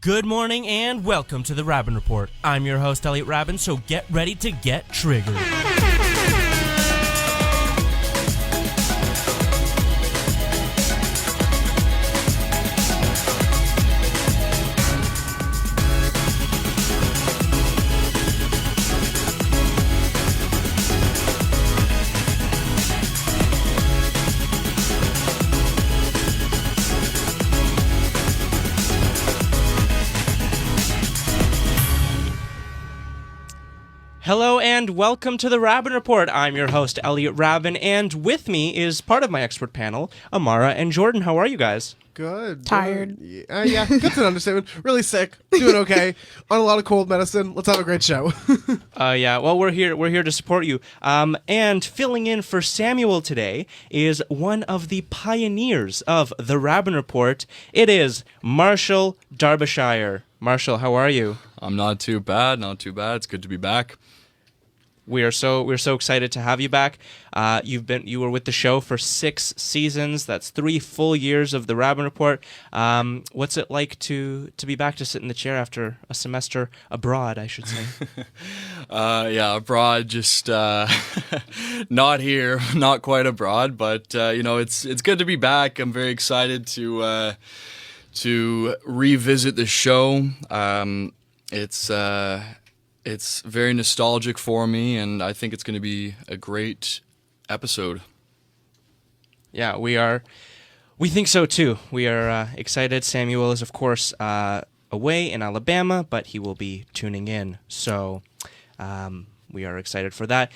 Good morning and welcome to the Raben Report. I'm your host, Elliot Raben, so get ready to get triggered. Hello and welcome to the Raben Report. I'm your host, Elliot Raben, and with me is part of my expert panel, Amara and Jordan. How are you guys? Good. Tired. Yeah, good's an understatement. Really sick. Doing okay. On a lot of cold medicine. Let's have a great show. Well, we're here to support you. And filling in for Samuel today is one of the pioneers of the Raben Report. It is Marshall Darbyshire. Marshall, how are you? I'm not too bad. It's good to be back. We're so excited to have you back. You were with the show for 6 seasons. That's 3 full years of the Raben Report. What's it like to be back to sit in the chair after a semester abroad, I should say? Abroad, just not here, not quite abroad, but it's good to be back. I'm very excited to revisit the show. It's very nostalgic for me, and I think it's going to be a great episode. Yeah, we think so too. We are excited. Samuel is, of course, away in Alabama, but he will be tuning in. So we are excited for that.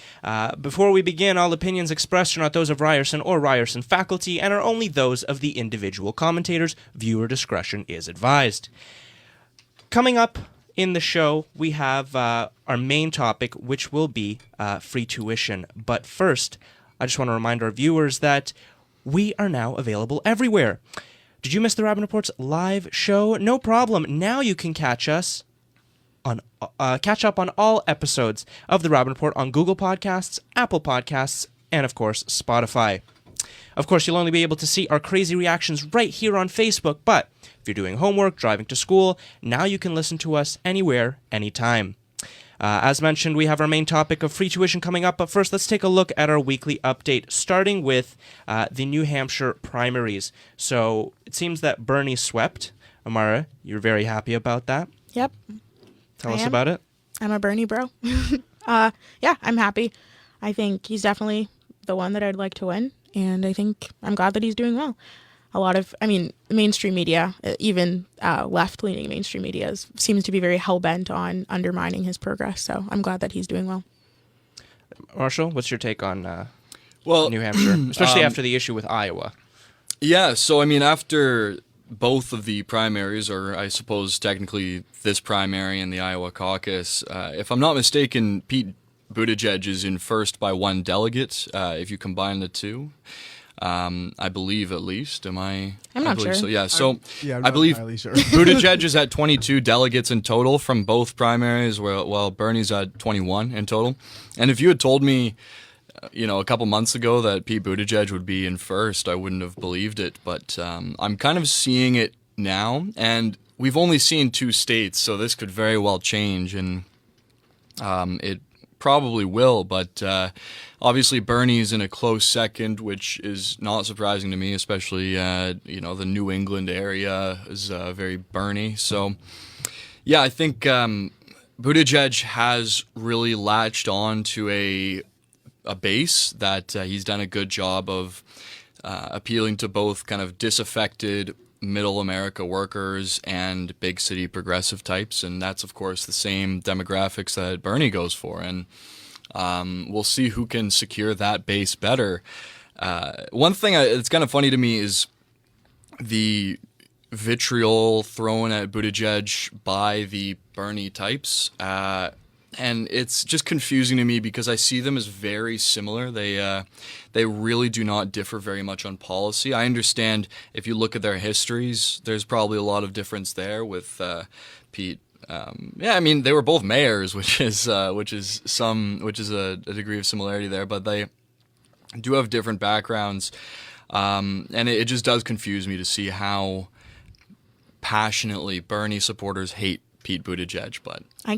Before we begin, all opinions expressed are not those of Ryerson or Ryerson faculty and are only those of the individual commentators. Viewer discretion is advised. Coming up in the show, we have our main topic, which will be free tuition. But first, I just want to remind our viewers that we are now available everywhere. Did you miss the Raben Report's live show? No problem. Now you can catch up on all episodes of the Raben Report on Google Podcasts, Apple Podcasts, and of course, Spotify. Of course, you'll only be able to see our crazy reactions right here on Facebook, but if you're doing homework, driving to school, now you can listen to us anywhere, anytime. As mentioned, we have our main topic of free tuition coming up, but first let's take a look at our weekly update, starting with the New Hampshire primaries. So it seems that Bernie swept. Amara, you're very happy about that? Yep. Tell us about it. I'm a Bernie bro. Yeah, I'm happy. I think he's definitely the one that I'd like to win, and I'm glad that he's doing well. Mainstream media, even left-leaning mainstream media, seems to be very hell-bent on undermining his progress, so I'm glad that he's doing well. Marshall, what's your take on New Hampshire, especially after the issue with Iowa? Yeah, so after both of the primaries, or I suppose technically this primary and the Iowa caucus, if I'm not mistaken, Pete Buttigieg is in first by 1 delegate, if you combine the two. I believe, at least. I'm not sure. So, yeah. I'm I believe sure. Buttigieg is at 22 delegates in total from both primaries, while Bernie's at 21 in total. And if you had told me, a couple months ago that Pete Buttigieg would be in first, I wouldn't have believed it. But I'm kind of seeing it now, and we've only seen 2 states, so this could very well change, and it probably will, but obviously Bernie's in a close second, which is not surprising to me, especially the New England area is very Bernie. So yeah, I think Buttigieg has really latched on to a base that he's done a good job of appealing to both kind of disaffected middle America workers and big city progressive types, and that's of course the same demographics that Bernie goes for, and we'll see who can secure that base better. One thing that's kind of funny to me is the vitriol thrown at Buttigieg by the Bernie types, and it's just confusing to me because I see them as very similar. They really do not differ very much on policy. I understand if you look at their histories, there's probably a lot of difference there with Pete. They were both mayors, which is a degree of similarity there, but they do have different backgrounds, and it just does confuse me to see how passionately Bernie supporters hate Pete Buttigieg, but I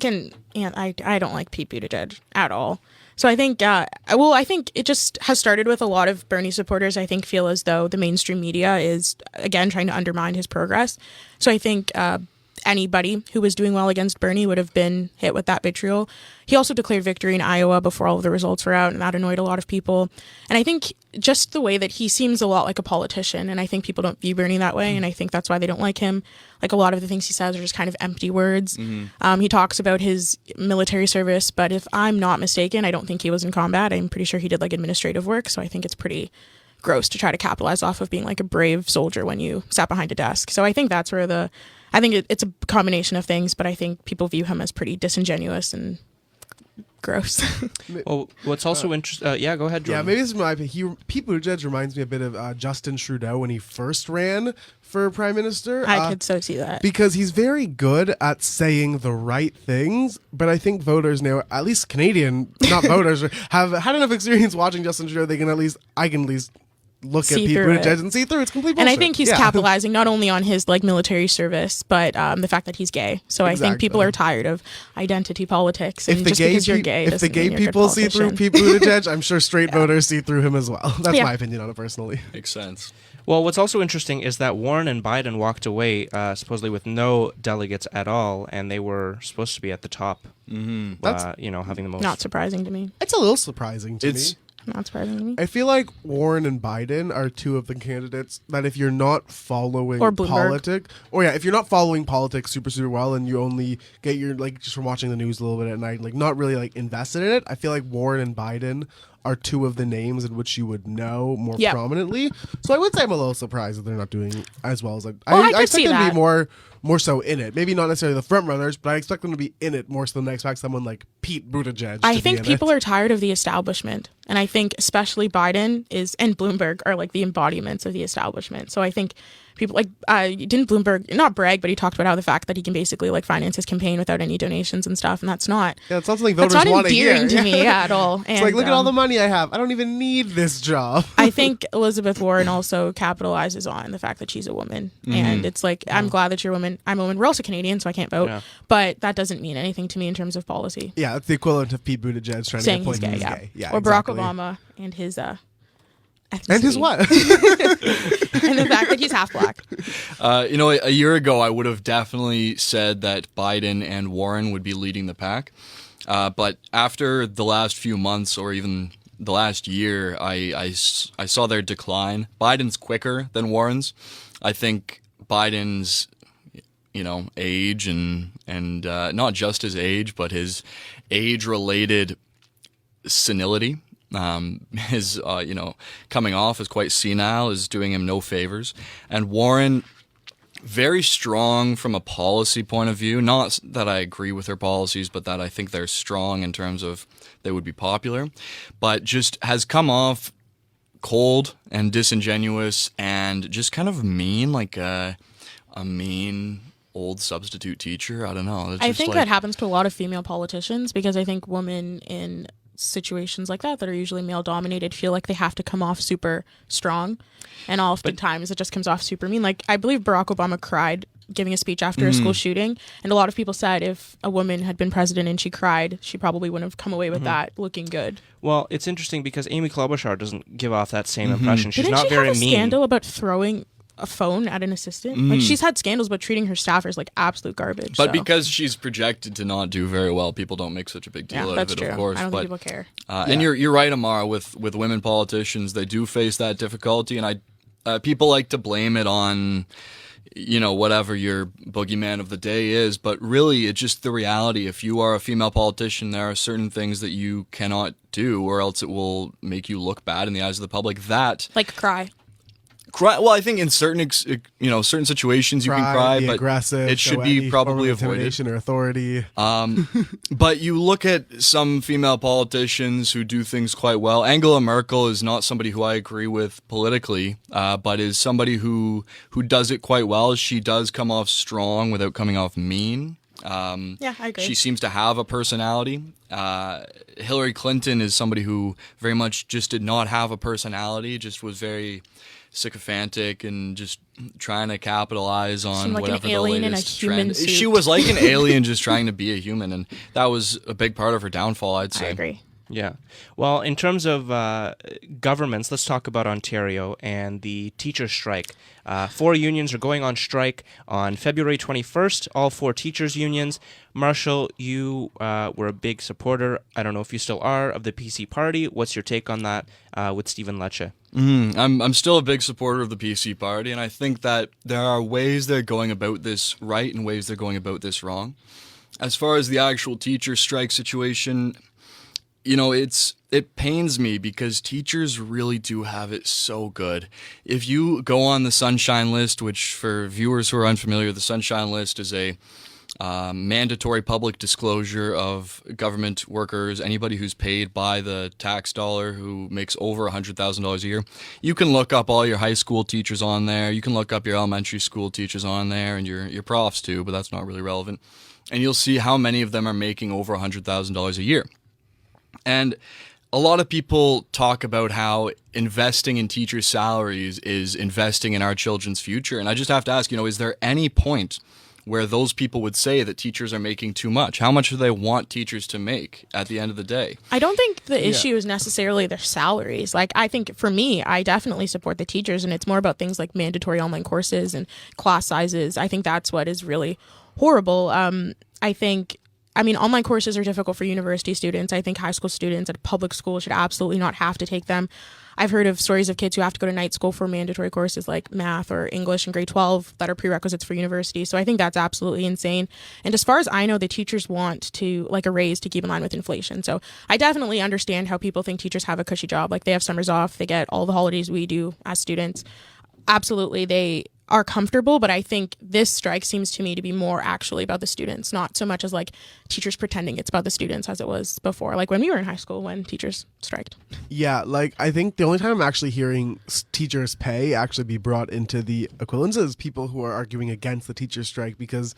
don't like Pete Buttigieg at all. So I think, I think it just has started with a lot of Bernie supporters, I think, feel as though the mainstream media is, again, trying to undermine his progress. So I think anybody who was doing well against Bernie would have been hit with that vitriol. He also declared victory in Iowa before all of the results were out, and that annoyed a lot of people. And I think just the way that he seems a lot like a politician, and I think people don't view Bernie that way, and I think that's why they don't like him. Like, a lot of the things he says are just kind of empty words. He talks about his military service, but if I'm not mistaken, I don't think he was in combat. I'm pretty sure he did like administrative work, so I think it's pretty gross to try to capitalize off of being like a brave soldier when you sat behind a desk. So I think that's where I think it's a combination of things, but I think people view him as pretty disingenuous and gross. Well, what's also interesting... yeah, go ahead, Jordan. Yeah, maybe this is my opinion. Pete Buttigieg reminds me a bit of Justin Trudeau when he first ran for prime minister. I could so see that. Because he's very good at saying the right things, but I think voters now, at least Canadian, not voters, have had enough experience watching Justin Trudeau, I can at least look See at Pete through Buttigieg it. and see through it's complete bullshit. And I think he's capitalizing not only on his like military service, but the fact that he's gay. So I think people Exactly. are tired of identity politics, and If the just gay because you're peop- gay, if doesn't the gay mean you're a good people see through politician. Pete Buttigieg, I'm sure straight voters see through him as well. That's Yeah. my opinion on it personally. makes sense. Well, what's also interesting is that Warren and Biden walked away supposedly with no delegates at all, and they were supposed to be at the top. That's- Having the most. Not surprising to me. It's a little surprising to me. Not surprising to me. I feel like Warren and Biden are two of the candidates that if you're not following Or Bloomberg. if you're not following politics super, super well and you only get your, like, just from watching the news a little bit at night, like, not really, like, invested in it, I feel like Warren and Biden are two of the names in which you would know more Yeah. prominently. So I would say I'm a little surprised that they're not doing as well as I I could expect see them to that. be more so in it. Maybe not necessarily the front runners, but I expect them to be in it more so than I expect someone like Pete Buttigieg I to think be in people it. are tired of the establishment. And I think especially Biden and Bloomberg are like the embodiments of the establishment. So I think people like, didn't Bloomberg not brag, but he talked about how the fact that he can basically like finance his campaign without any donations and stuff. And that's not, Yeah, it's not something voters that's not want to hear. endearing to me at all. And, It's like, look at all the money I have. I don't even need this job. I think Elizabeth Warren also capitalizes on the fact that she's a woman. And it's like, I'm glad that you're a woman. I'm a woman. We're also Canadian, so I can't vote. Yeah. But that doesn't mean anything to me in terms of policy. Yeah, it's the equivalent of Pete Buttigieg trying Saying to he's get gay, points yeah. he's gay. Yeah, Or exactly. Barack Obama and his ethnicity. And his what? And the fact that he's half black. A year ago, I would have definitely said that Biden and Warren would be leading the pack. But after the last few months or even the last year, I saw their decline. Biden's quicker than Warren's. I think Biden's, age and not just his age, but his age-related senility. His coming off as quite senile is doing him no favors. And Warren, very strong from a policy point of view. Not that I agree with her policies, but that I think they're strong in terms of they would be popular. But just has come off cold and disingenuous and just kind of mean, like a mean old substitute teacher. I don't know. It's I just think like, that happens to a lot of female politicians because I think women in situations like that are usually male dominated feel like they have to come off super strong, and oftentimes it just comes off super mean. Like, I believe Barack Obama cried giving a speech after a school shooting, and a lot of people said if a woman had been president and she cried, she probably wouldn't have come away with that looking good. Well, it's interesting because Amy Klobuchar doesn't give off that same impression. She's Didn't not she very have a mean. scandal about throwing a phone at an assistant? Like, she's had scandals about treating her staffers like absolute garbage. But so. because she's projected to not do very well, people don't make such a big deal yeah, out that's of it, true. of course. I don't but think people care. and you're right, Amara. With women politicians, they do face that difficulty, and people like to blame it on whatever your boogeyman of the day is. But really, it's just the reality. If you are a female politician, there are certain things that you cannot do, or else it will make you look bad in the eyes of the public. Like cry. Cry. Well, I think in certain certain situations you can cry, be but aggressive, it should show be any probably form of avoided. intimidation or authority. But you look at some female politicians who do things quite well. Angela Merkel is not somebody who I agree with politically, but is somebody who does it quite well. She does come off strong without coming off mean. Yeah, I agree. She seems to have a personality. Hillary Clinton is somebody who very much just did not have a personality, just was very sycophantic and just trying to capitalize on Seemed like an whatever the alien in a latest human trend. suit. She was like an alien just trying to be a human, and that was a big part of her downfall, I'd say. I agree. Yeah. Well, in terms of governments, let's talk about Ontario and the teacher strike. 4 unions are going on strike on February 21st, all 4 teachers' unions. Marshall, you were a big supporter, I don't know if you still are, of the PC Party. What's your take on that with Stephen Lecce? I'm still a big supporter of the PC Party, and I think that there are ways they're going about this right and ways they're going about this wrong. As far as the actual teacher strike situation, you know, it pains me because teachers really do have it so good. If you go on the Sunshine List, which for viewers who are unfamiliar, the Sunshine List is a mandatory public disclosure of government workers, anybody who's paid by the tax dollar who makes over $100,000 a year. You can look up all your high school teachers on there. You can look up your elementary school teachers on there and your profs too, but that's not really relevant. And you'll see how many of them are making over $100,000 a year. And a lot of people talk about how investing in teachers' salaries is investing in our children's future. And I just have to ask, is there any point where those people would say that teachers are making too much? How much do they want teachers to make at the end of the day? I don't think the issue is necessarily their salaries. Like, I think for me, I definitely support the teachers, and it's more about things like mandatory online courses and class sizes. I think that's what is really horrible. Online courses are difficult for university students. I think high school students at public school should absolutely not have to take them. I've heard of stories of kids who have to go to night school for mandatory courses like math or English in grade 12 that are prerequisites for university. So I think that's absolutely insane. And as far as I know, the teachers want to a raise to keep in line with inflation. So I definitely understand how people think teachers have a cushy job. Like, they have summers off, they get all the holidays we do as students. Absolutely, they are comfortable, but I think this strike seems to me to be more actually about the students, not so much as teachers pretending it's about the students as it was before, like when we were in high school when teachers striked. Yeah, I think the only time I'm actually hearing teachers' pay actually be brought into the equivalence is people who are arguing against the teachers' strike, because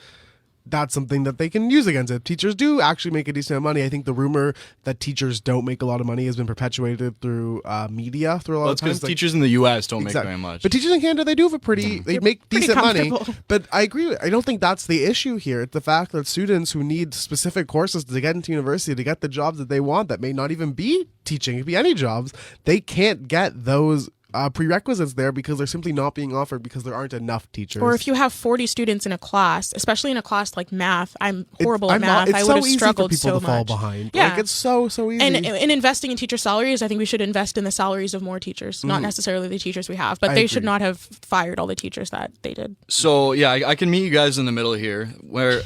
that's something that they can use against it. Teachers do actually make a decent amount of money. I think the rumor that teachers don't make a lot of money has been perpetuated through media through a lot of times. Because teachers in the U.S. don't make very much. But teachers in Canada, they do have they make decent money. But I agree. I don't think that's the issue here. It's the fact that students who need specific courses to get into university, to get the jobs that they want, that may not even be teaching, it could be any jobs, they can't get those prerequisites there because they're simply not being offered because there aren't enough teachers. Or if you have 40 students in a class, especially in a class like math, I'm horrible at math. I would have struggled so much. It's so easy for people to fall behind. Yeah. It's so easy. And in investing in teacher salaries, I think we should invest in the salaries of more teachers, not necessarily the teachers we have. But they should not have fired all the teachers that they did. So, yeah, I can meet you guys in the middle here, where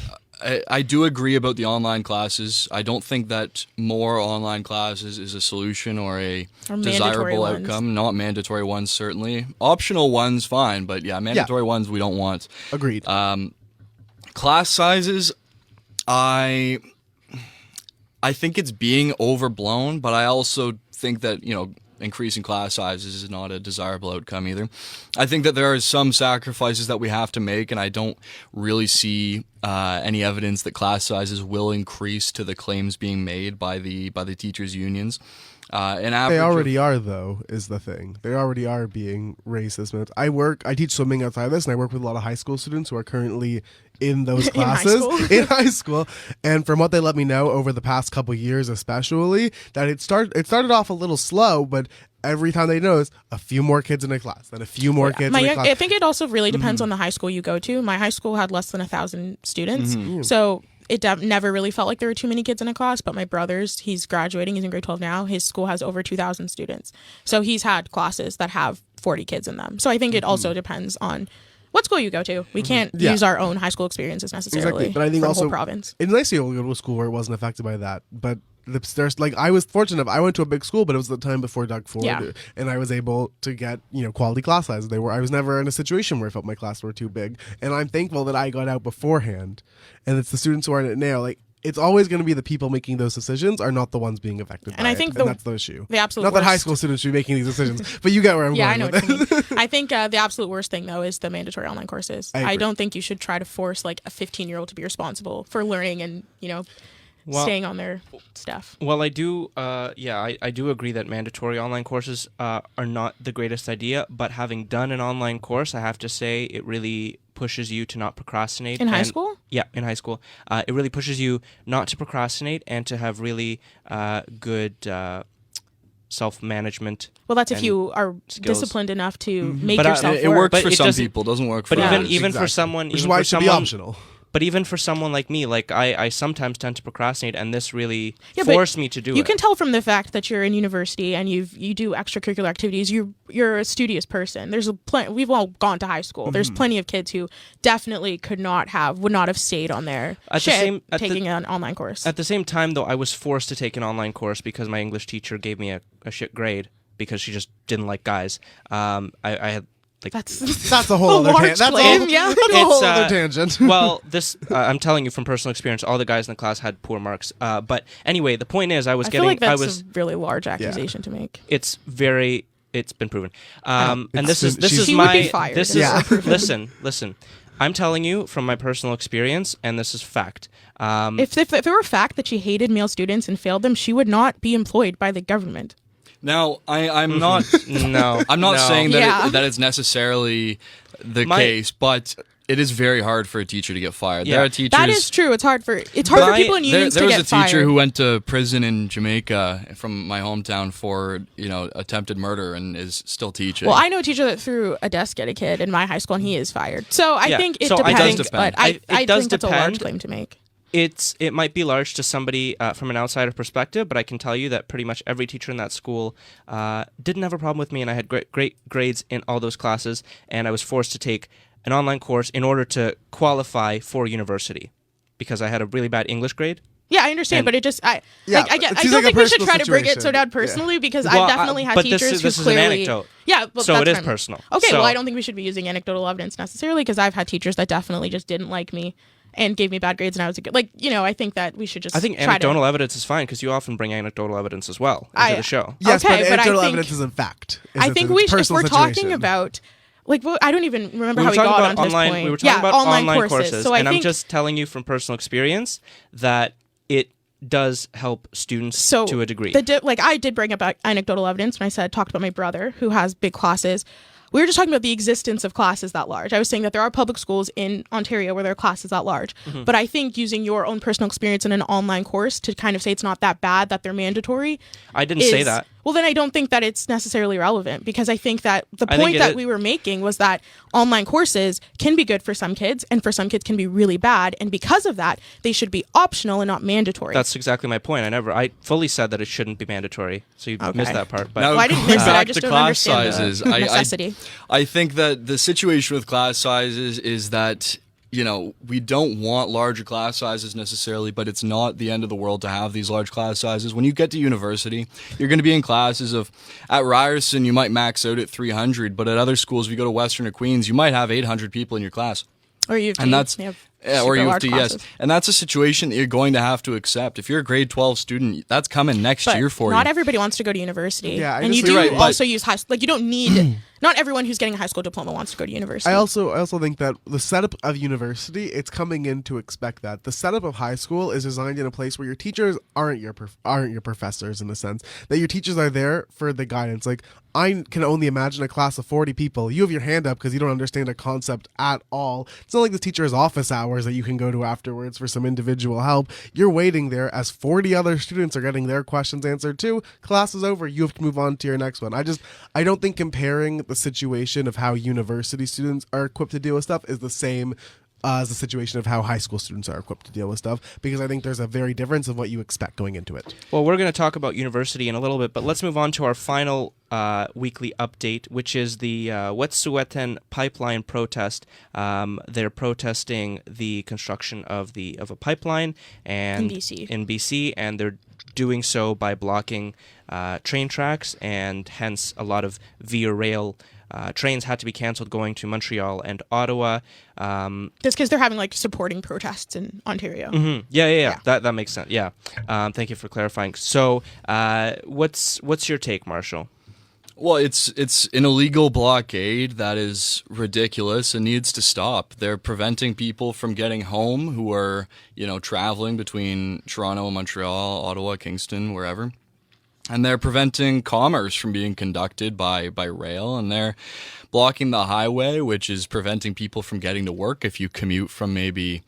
I do agree about the online classes. I don't think that more online classes is a solution or a desirable outcome. Not mandatory ones, certainly. Optional ones, fine. But yeah, mandatory ones we don't want. Agreed. Class sizes, I think it's being overblown, but I also think that, increasing class sizes is not a desirable outcome either. I think that there are some sacrifices that we have to make, and I don't really see any evidence that class sizes will increase to the claims being made by the teachers' unions. They already are, though, is the thing. They already are being racist. I teach swimming outside of this, and I work with a lot of high school students who are currently in those classes in high school. And from what they let me know over the past couple years, especially, that it started off a little slow, but every time they notice a few more kids in a class, then a few more kids in a class. I think it also really depends on the high school you go to. My high school had less than 1,000 students, so it never really felt like there were too many kids in a class. But my brother's, he's graduating, he's in grade 12 now. His school has over 2,000 students, so he's had classes that have 40 kids in them. So I think it also depends on what school you go to. We can't use our own high school experiences necessarily. Exactly. But I think for also the whole province. It's nice to go to a school where it wasn't affected by that. But there's I was fortunate. I went to a big school, but it was the time before Doug Ford, and I was able to get quality class sizes. I was never in a situation where I felt my classes were too big, and I'm thankful that I got out beforehand. And it's the students who are in it now. It's always going to be the people making those decisions are not the ones being affected by it. And that's the issue. The absolute not worst. that high school students should be making these decisions, but you get where I'm going. Yeah, I know what you mean. I think the absolute worst thing, though, is the mandatory online courses. I don't think you should try to force a 15-year-old to be responsible for learning and, staying on their stuff. Well, I do. I do agree that mandatory online courses are not the greatest idea. But having done an online course, I have to say it really pushes you to not procrastinate. In high school? Yeah, in high school, it really pushes you not to procrastinate and to have really good self-management. Well, that's if and you are skills. disciplined enough to make But, yourself It work. works But for it some doesn't- people, doesn't work for But others. even for Exactly. someone, Which is even why for it should be someone- optional. But even for someone like me, like I sometimes tend to procrastinate, and this really Yeah, but forced me to do it. You can tell from the fact that you're in university and you do extracurricular activities. You're a studious person. We've all gone to high school. There's plenty of kids who definitely would not have stayed on their taking an online course. At the same time, though, I was forced to take an online course because my English teacher gave me a shit grade because she just didn't like guys. I had. That's That's a whole other large tangent. claim, yeah. That's a whole It's, other tangent. Well, this I'm telling you from personal experience. All the guys in the class had poor marks. But anyway, the point is, I feel like that's a really large accusation to make. It's been proven. And this She is would be my. fired This if is it were proven. listen. I'm telling you from my personal experience, and this is fact. If it were a fact that she hated male students and failed them, she would not be employed by the government. Now, I'm not. No, I'm not no. saying that Yeah. that it's necessarily the case, but it is very hard for a teacher to get fired. Yeah. There are teachers. That is true. It's hard for people in unions there to was get a teacher fired. who went to prison in Jamaica from my hometown for attempted murder and is still teaching. Well, I know a teacher that threw a desk at a kid in my high school and he is fired. So I Yeah. think it So I depends. think- But it I does think that's a large depend. claim to make. It might be large to somebody from an outsider perspective, but I can tell you that pretty much every teacher in that school didn't have a problem with me, and I had great grades in all those classes, and I was forced to take an online course in order to qualify for university because I had a really bad English grade. Yeah, I understand, And- but it just I Yeah, don't it seems like a think we should personal try to bring it so situation. down personally because Well, I've definitely had but teachers this who is an clearly anecdote. Yeah, but So that's it is what I'm- personal. Okay, So- well, I don't think we should be using anecdotal evidence necessarily because I've had teachers that definitely just didn't like me and gave me bad grades and I was a good I think that we should just I think try anecdotal evidence is fine because you often bring anecdotal evidence as well into the show. Yes, Okay, but but I anecdotal think- evidence isn't fact. I think if we're talking about I don't even remember how we got onto this point. We were talking about online courses, So I and think I'm just telling you from personal experience that it does help students to a degree. I did bring up anecdotal evidence when I talked about my brother who has big classes. We were just talking about the existence of classes that large. I was saying that there are public schools in Ontario where there are classes that large. Mm-hmm. But I think using your own personal experience in an online course to kind of say it's not that bad, that they're mandatory. I didn't say that. Well, then I don't think that it's necessarily relevant because I think that the I think point it that is. we were making was that online courses can be good for some kids and for some kids can be really bad. And because of that, they should be optional and not mandatory. That's exactly my point. I fully said that it shouldn't be mandatory, so you missed that part. But Now, Well, I didn't going miss it. I back just to don't class understand sizes, the necessity. I think that the situation with class sizes is that we don't want larger class sizes necessarily, but it's not the end of the world to have these large class sizes. When you get to university, you're going to be in classes at Ryerson, you might max out at 300, but at other schools, if you go to Western or Queens, you might have 800 people in your class. Or U of T. And that's They have or super U of large T, yes. classes. And that's a situation that you're going to have to accept. If you're a grade 12 student, that's coming next But year for not you. everybody wants to go to university. Yeah, I and you just- do You're right, but- also use you don't need. Not everyone who's getting a high school diploma wants to go to university. I also think that the setup of university, it's coming in to expect that. The setup of high school is designed in a place where your teachers aren't your professors in the sense that your teachers are there for the guidance. Like I can only imagine a class of 40 people. You have your hand up because you don't understand a concept at all. It's not like the teacher's office hours that you can go to afterwards for some individual help. You're waiting there as 40 other students are getting their questions answered too. Class is over. You have to move on to your next one. I don't think comparing the situation of how university students are equipped to deal with stuff is the same as the situation of how high school students are equipped to deal with stuff, because I think there's a very difference of what you expect going into it. Well, we're going to talk about university in a little bit, but let's move on to our final weekly update, which is the Wet'suwet'en pipeline protest. They're protesting the construction of a pipeline and In BC, and they're doing so by blocking train tracks, and hence a lot of via rail trains had to be canceled going to Montreal and Ottawa. That's because they're having supporting protests in Ontario. Mm-hmm. Yeah. That makes sense. Yeah. Thank you for clarifying. So, what's your take, Marshall? Well, it's an illegal blockade that is ridiculous and needs to stop. They're preventing people from getting home who are, traveling between Toronto, Montreal, Ottawa, Kingston, wherever. And they're preventing commerce from being conducted by rail, and they're blocking the highway, which is preventing people from getting to work if you commute from maybe,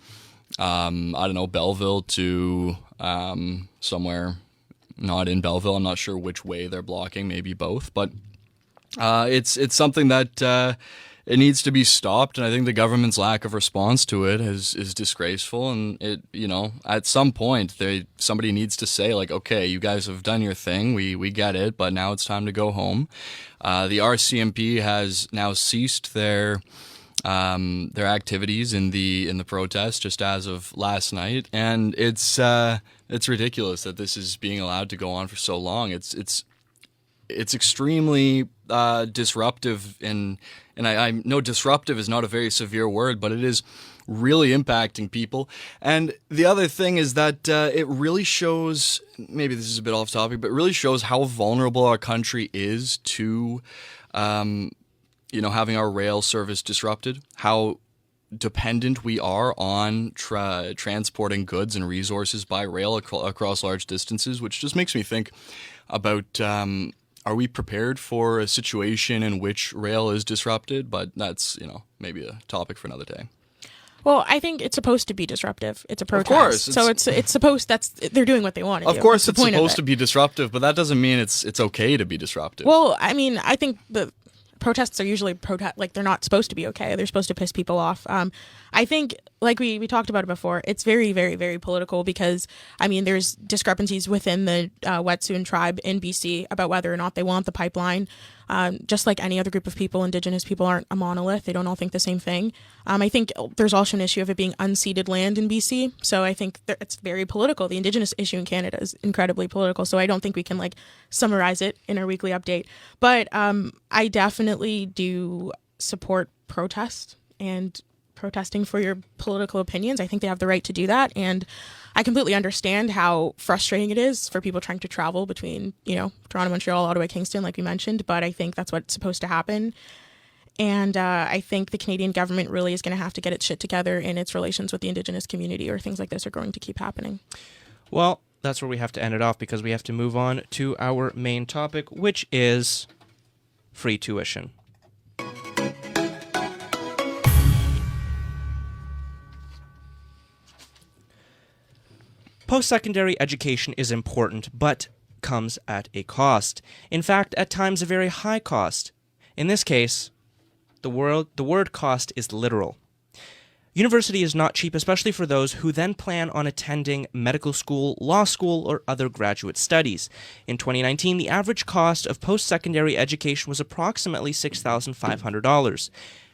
Belleville to somewhere not in Belleville. I'm not sure which way they're blocking, maybe both, but it's something that it needs to be stopped, and I think the government's lack of response to it is disgraceful. And it, at some point, somebody needs to say, like, okay, you guys have done your thing, we get it, but now it's time to go home. The RCMP has now ceased their activities in the protest just as of last night, and it's ridiculous that this is being allowed to go on for so long. It's extremely disruptive, and I know disruptive is not a very severe word, but it is really impacting people. And the other thing is that it really shows, maybe this is a bit off topic, but it really shows how vulnerable our country is to having our rail service disrupted, how dependent we are on transporting goods and resources by rail across large distances, which just makes me think about, are we prepared for a situation in which rail is disrupted? But that's, maybe a topic for another day. Well, I think it's supposed to be disruptive. It's a protest. Of course. So it's supposed, they're doing what they want to do. Of course That's it's supposed to be disruptive, but that doesn't mean it's okay to be disruptive. Well, I mean, I think the protests are usually they're not supposed to be okay. They're supposed to piss people off. I think, like we talked about it before, it's very, very, very political because, I mean, there's discrepancies within the Wet'suwet'en tribe in BC about whether or not they want the pipeline. Just like any other group of people, Indigenous people aren't a monolith. They don't all think the same thing. I think there's also an issue of it being unceded land in BC. So I think it's very political. The Indigenous issue in Canada is incredibly political. So I don't think we can summarize it in our weekly update. But I definitely do support protest and protesting for your political opinions. I think they have the right to do that. And I completely understand how frustrating it is for people trying to travel between, Toronto, Montreal, Ottawa, Kingston, like we mentioned, but I think that's what's supposed to happen. And I think the Canadian government really is going to have to get its shit together in its relations with the Indigenous community, or things like this are going to keep happening. Well, that's where we have to end it off because we have to move on to our main topic, which is free tuition. Post-secondary education is important, but comes at a cost. In fact, at times a very high cost. In this case, the word cost is literal. University is not cheap, especially for those who then plan on attending medical school, law school, or other graduate studies. In 2019, the average cost of post-secondary education was approximately $6,500.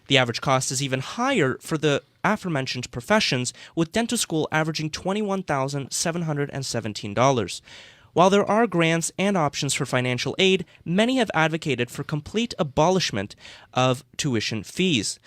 The average cost is even higher for the aforementioned professions, with dental school averaging $21,717. While there are grants and options for financial aid, many have advocated for complete abolishment of tuition fees.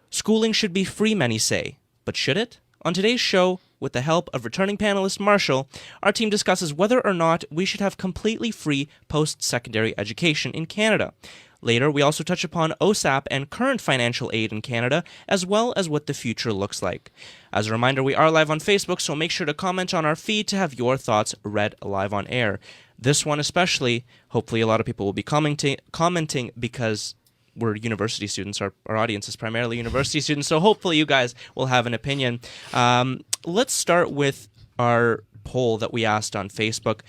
Schooling should be free, many say. But should it? On today's show, with the help of returning panelist Marshall, our team discusses whether or not we should have completely free post-secondary education in Canada. Later, we also touch upon OSAP and current financial aid in Canada, as well as what the future looks like. As a reminder, we are live on Facebook, so make sure to comment on our feed to have your thoughts read live on air. This one especially, hopefully a lot of people will be commenting because we're university students. Our audience is primarily university students, so hopefully you guys will have an opinion. Let's start with our poll that we asked on Facebook.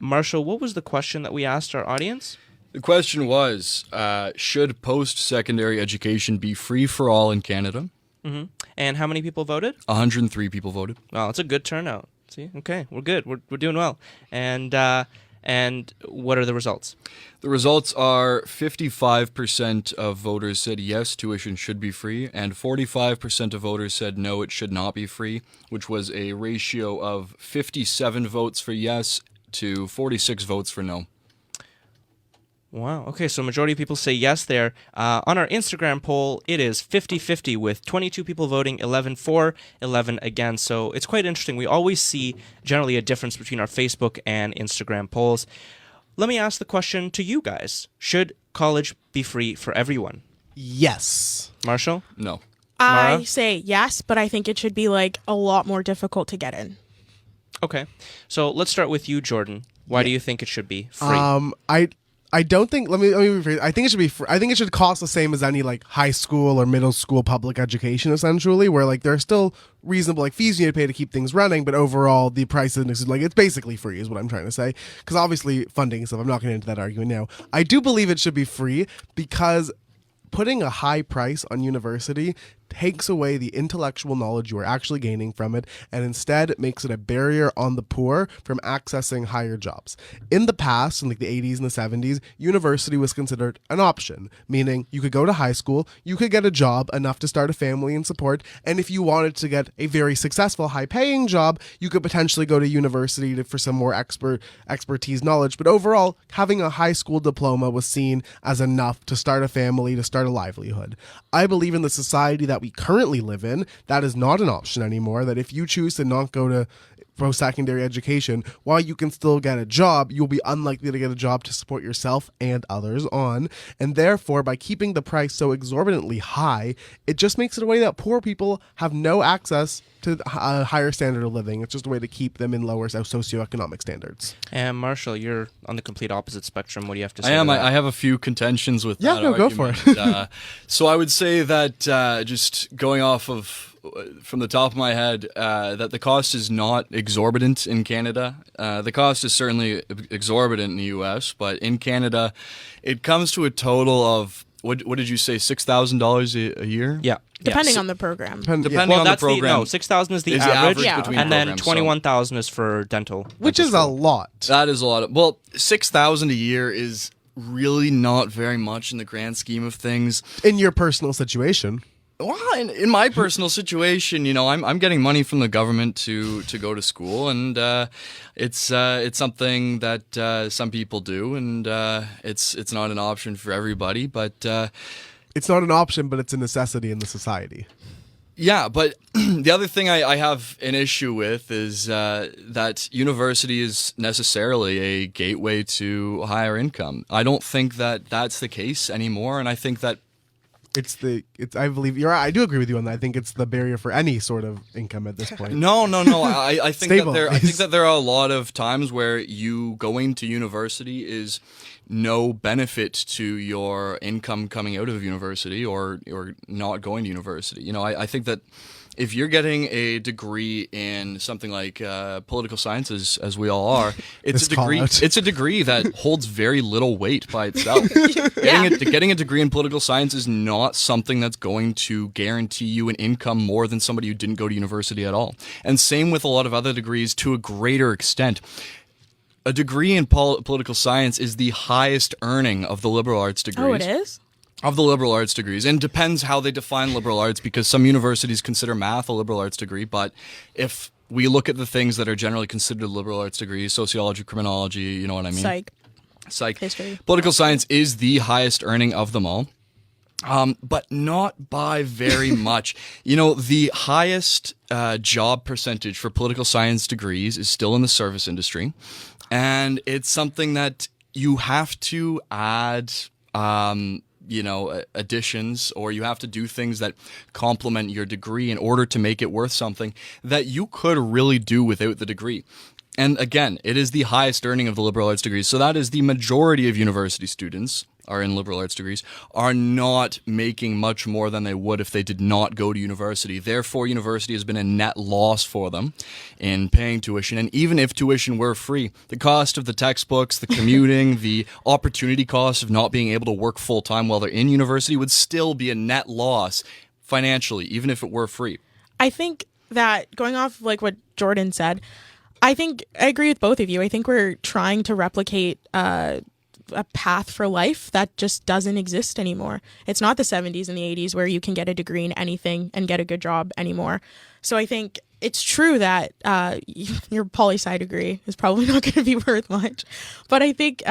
Marshall, what was the question that we asked our audience? The question was, should post-secondary education be free for all in Canada? Mm-hmm. And how many people voted? 103 people voted. Well, it's a good turnout. See, okay, we're good. We're doing well. And what are the results? The results are 55% of voters said yes, tuition should be free, and 45% of voters said no, it should not be free, which was a ratio of 57 votes for yes to 46 votes for no. Wow. Okay, so majority of people say yes there. On our Instagram poll, it is 50-50 with 22 people voting, 11 for, 11 against. So it's quite interesting. We always see generally a difference between our Facebook and Instagram polls. Let me ask the question to you guys. Should college be free for everyone? Yes. Marshall? No. I Mara? say yes, but I think it should be like a lot more difficult to get in. Okay. So let's start with you, Jordan. Why do you think it should be free? I don't think. Let me rephrase. I think it should be. I think it should cost the same as any like high school or middle school public education, essentially, where like there are still reasonable like fees you need to pay to keep things running, but overall the price is like it's basically free, is what I'm trying to say. Because obviously funding and stuff. I'm not going to into that argument now. I do believe it should be free because putting a high price on university takes away the intellectual knowledge you are actually gaining from it, and instead makes it a barrier on the poor from accessing higher jobs. In the past, in like the 80s and the 70s, university was considered an option, meaning you could go to high school, you could get a job enough to start a family and support, and if you wanted to get a very successful, high-paying job, you could potentially go to university for some more expertise knowledge. But overall, having a high school diploma was seen as enough to start a family, to start a livelihood. I believe in the society that we currently live in, that is not an option anymore, that if you choose to not go to post-secondary education, while you can still get a job, you'll be unlikely to get a job to support yourself and others on. And therefore, by keeping the price so exorbitantly high, it just makes it a way that poor people have no access to a higher standard of living. It's just a way to keep them in lower socioeconomic standards. And Marshall, you're on the complete opposite spectrum. What do you have to say? I am. to that? I have a few contentions with Yeah, that no, go argument. for it. So I would say that just going off of from the top of my head, that the cost is not exorbitant in Canada. The cost is certainly exorbitant in the U.S., but in Canada, it comes to a total of what did you say, $6,000 a year? Yeah. Depending on the program. Depending Well, on the that's program. no, 6,000 is the is average, Yeah, between and then programs, so 21,000 is for dental. Which is a lot. that is a lot. Well, $6,000 a year is really not very much in the grand scheme of things. In your personal situation. Well, in my personal situation, you know, I'm getting money from the government to go to school, and it's something that some people do, and it's not an option for everybody, but It's not an option, but it's a necessity in the society. yeah. But the other thing I have an issue with is that university is necessarily a gateway to higher income. I don't think that that's the case anymore, and I think that I believe you're right. I do agree with you on that. I think it's the barrier for any sort of income at this point. No. I think Stable. I think that there are a lot of times where you going to university is no benefit to your income coming out of university or not going to university. You know, I think that if you're getting a degree in something like political sciences, as we all are, it's a degree that holds very little weight by itself. Getting a degree in political science is not something that's going to guarantee you an income more than somebody who didn't go to university at all. And same with a lot of other degrees to a greater extent. A degree in political science is the highest earning of the liberal arts degrees. Oh, it is? Of the liberal arts degrees, and depends how they define liberal arts, because some universities consider math a liberal arts degree, but if we look at the things that are generally considered liberal arts degrees, sociology, criminology, you know what I mean? Psych. History. Political science is the highest earning of them all, but not by very much. You know, the highest job percentage for political science degrees is still in the service industry, and it's something that you have to add additions, or you have to do things that complement your degree in order to make it worth something that you could really do without the degree. And again, it is the highest earning of the liberal arts degrees. So that is the majority of university students are in liberal arts degrees are not making much more than they would if they did not go to university. Therefore, university has been a net loss for them in paying tuition. And even if tuition were free, the cost of the textbooks, the commuting, the opportunity cost of not being able to work full time while they're in university would still be a net loss financially, even if it were free. I think that going off like what Jordan said, I agree with both of you. I think we're trying to replicate a path for life that just doesn't exist anymore. It's not the 70s and the 80s where you can get a degree in anything and get a good job anymore. So I think it's true that your poli-sci degree is probably not going to be worth much. But I think,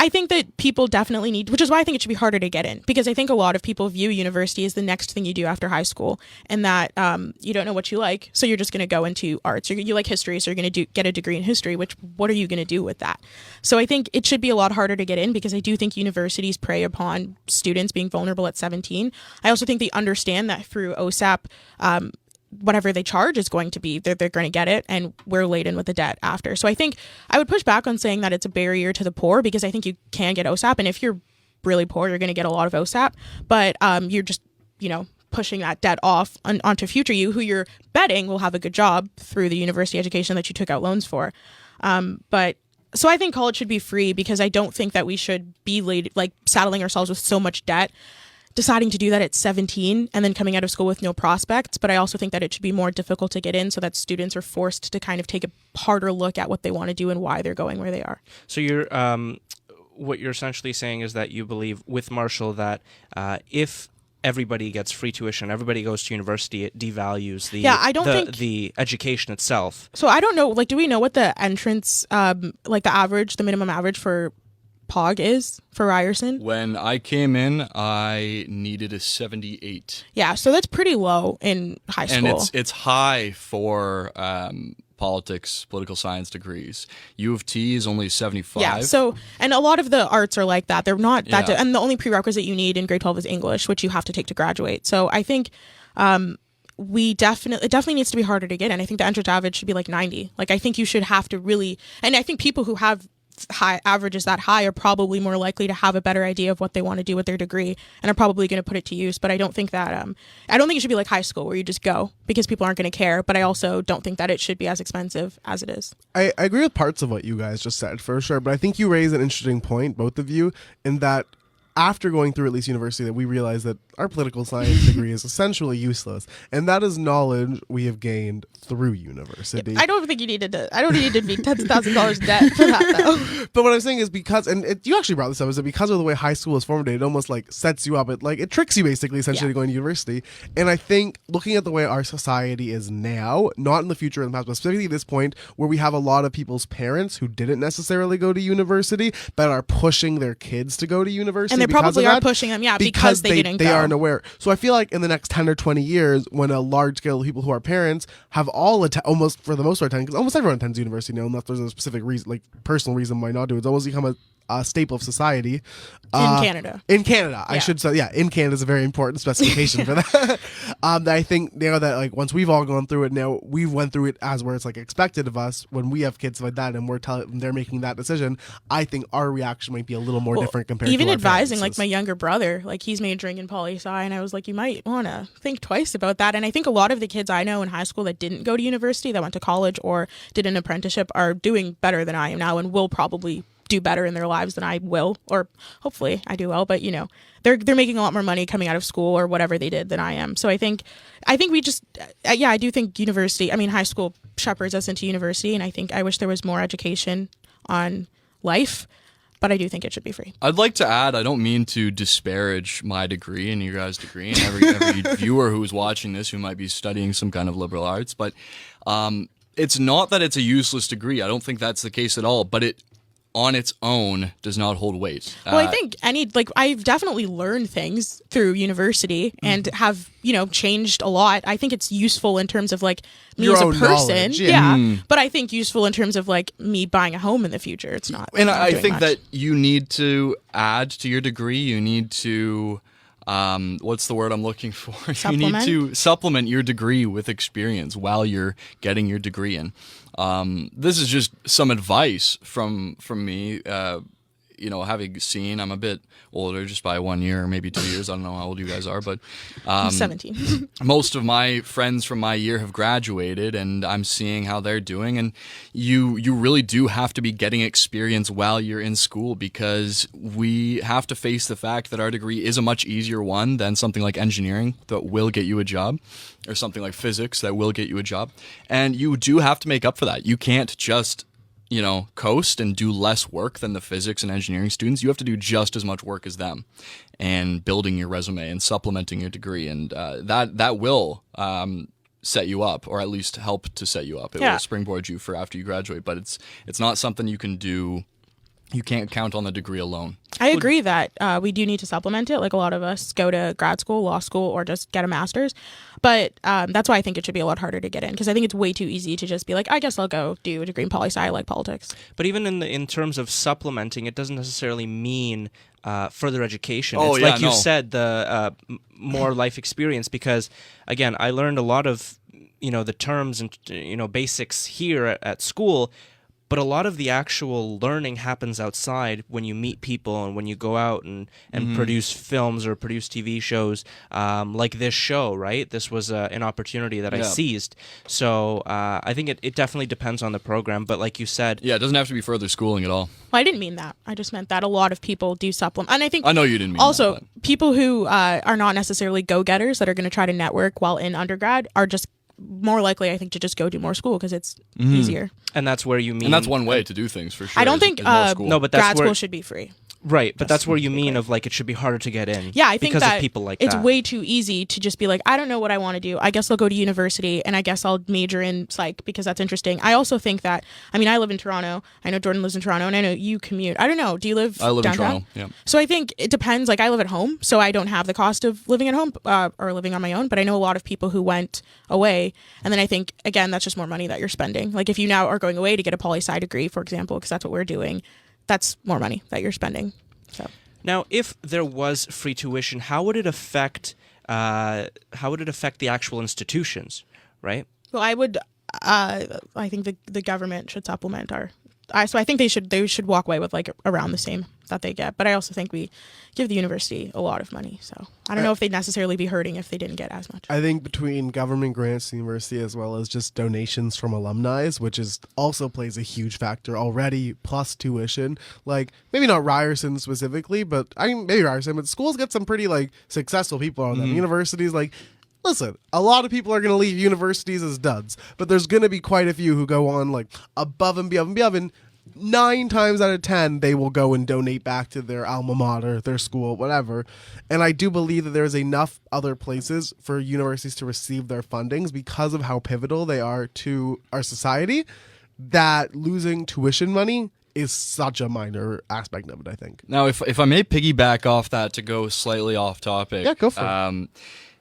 I think that people definitely need, which is why I think it should be harder to get in, because I think a lot of people view university as the next thing you do after high school, and that you don't know what you like, so you're just going to go into arts. You like history, so you're going to get a degree in history, which what are you going to do with that? So I think it should be a lot harder to get in, because I do think universities prey upon students being vulnerable at 17. I also think they understand that through OSAP, whatever they charge is going to be, they're going to get it, and we're laden with the debt after. So I think I would push back on saying that it's a barrier to the poor, because I think you can get OSAP, and if you're really poor, you're going to get a lot of OSAP, but you're just, pushing that debt off onto future you, who you're betting will have a good job through the university education that you took out loans for. But so I think college should be free, because I don't think that we should be saddling ourselves with so much debt, deciding to do that at 17 and then coming out of school with no prospects. But I also think that it should be more difficult to get in, so that students are forced to kind of take a harder look at what they want to do and why they're going where they are. So what you're essentially saying is that you believe with Marshall that if everybody gets free tuition, everybody goes to university, it devalues the education itself. So I don't know, do we know what the entrance, the minimum average for POG is for Ryerson? When I came in, I needed a 78. Yeah, so that's pretty low in high school. And it's high for politics, political science degrees. U of T is only 75. Yeah, so, and a lot of the arts are like that. They're not that, and the only prerequisite you need in grade 12 is English, which you have to take to graduate. So I think it definitely needs to be harder to get in. I think the entrance average should be 90. I think you should have to really, and I think people who have high averages that high are probably more likely to have a better idea of what they want to do with their degree and are probably going to put it to use. But I don't think that I don't think it should be like high school where you just go because people aren't going to care. But I also don't think that it should be as expensive as it is. I agree with parts of what you guys just said for sure, but I think you raise an interesting point, both of you, in that after going through at least university, that we realize that our political science degree is essentially useless, and that is knowledge we have gained through university. I don't think you needed to. I don't need to be $10,000 debt for that, though. But what I'm saying is you actually brought this up, is that because of the way high school is formed, it almost sets you up. It tricks you basically, essentially, to going to university. And I think looking at the way our society is now, not in the future, in the past, but specifically at this point, where we have a lot of people's parents who didn't necessarily go to university, but are pushing their kids to go to university. And they probably are pushing them, because they didn't go. They aren't aware. So I feel like in the next 10 or 20 years, when a large scale of people who are parents have all almost for the most part, because almost everyone attends university now, unless there's a specific reason, personal reason why not do it. It's almost become a staple of society. In Canada. In Canada, I should say. Yeah, in Canada is a very important specification for that. I think now that once we've all gone through it, now we've went through it as where it's expected of us when we have kids like that, and they're making that decision. I think our reaction might be a little more different compared to even our advising parents'. my younger brother, he's majoring in poli-sci, and I was like, you might want to think twice about that. And I think a lot of the kids I know in high school that didn't go to university, that went to college or did an apprenticeship, are doing better than I am now, and will probably do better in their lives than I will, or hopefully I do well, but they're making a lot more money coming out of school or whatever they did than I am. So I think we just I do think high school shepherds us into university, and I wish there was more education on life, but I do think it should be free. I'd like to add, I don't mean to disparage my degree and your guys' degree and every viewer who's watching this who might be studying some kind of liberal arts, but it's not that it's a useless degree. I don't think that's the case at all, but it on its own does not hold weight. Well, I think I've definitely learned things through university and have, changed a lot. I think it's useful in terms of me your as a own person. knowledge, But I think useful in terms of me buying a home in the future. It's not. And not I doing think much. that you need to add to your degree. You need to what's the word I'm looking for? Supplement? You need to supplement your degree with experience while you're getting your degree in. This is just some advice from me, having seen, I'm a bit older just by 1 year, maybe 2 years. I don't know how old you guys are, but I'm 17. most of my friends from my year have graduated, and I'm seeing how they're doing. And you really do have to be getting experience while you're in school, because we have to face the fact that our degree is a much easier one than something like engineering that will get you a job, or something like physics that will get you a job. And you do have to make up for that. You can't just coast and do less work than the physics and engineering students. You have to do just as much work as them, and building your resume and supplementing your degree. And that will set you up, or at least help to set you up. It will springboard you for after you graduate, but it's not something you can do you can't count on the degree alone. I agree that we do need to supplement it. Like, a lot of us go to grad school, law school, or just get a master's. But that's why I think it should be a lot harder to get in, because I think it's way too easy to just be like, I guess I'll go do a degree in poli-sci. I like politics. But even in terms of supplementing, it doesn't necessarily mean further education. Oh, It's yeah, like you no. said, the more life experience, because, again, I learned a lot of, the terms and, basics here at school, but a lot of the actual learning happens outside when you meet people and when you go out and produce films or produce TV shows like this show, right? This was an opportunity that I seized. So I think it definitely depends on the program. But like you said... Yeah, it doesn't have to be further schooling at all. Well, I didn't mean that. I just meant that a lot of people do supplement. And I think I know you didn't mean also that. But people who are not necessarily go-getters that are going to try to network while in undergrad are just more likely, I think, to just go do more school because it's easier. And that's where you mean... And that's one way to do things, for sure. I don't think more school. No, but that's grad where- school should be free. Right, but that's where you mean of like it should be harder to get in. Yeah, I think because that of people like it's that. way too easy to just be like, I don't know what I want to do. I guess I'll go to university and I guess I'll major in psych because that's interesting. I also think that, I mean, I live in Toronto. I know Jordan lives in Toronto and I know you commute. I don't know. Do you live I live downtown? in Toronto, yeah. So I think it depends. Like, I live at home, so I don't have the cost of living at home or living on my own. But I know a lot of people who went away. And then I think, again, that's just more money that you're spending. Like, if you now are going away to get a poli-sci degree, for example, because that's what we're doing, that's more money that you're spending. So. Now, if there was free tuition, how would it affect the actual institutions, right? Well, I would. I think the government should supplement our. So I think they should walk away with like around the same that they get. But I also think we give the university a lot of money. So I don't know if they'd necessarily be hurting if they didn't get as much. I think between government grants to the university as well as just donations from alumni, which is also plays a huge factor already, plus tuition. Like, maybe not Ryerson specifically, but I mean, maybe Ryerson, but schools get some pretty like successful people on them. Universities, like, listen, a lot of people are going to leave universities as duds, but there's going to be quite a few who go on like above and beyond and beyond. And 9 times out of 10, they will go and donate back to their alma mater, their school, whatever. And I do believe that there's enough other places for universities to receive their fundings because of how pivotal they are to our society, that losing tuition money is such a minor aspect of it, I think. Now, if I may piggyback off that to go slightly off topic. Yeah, go for it.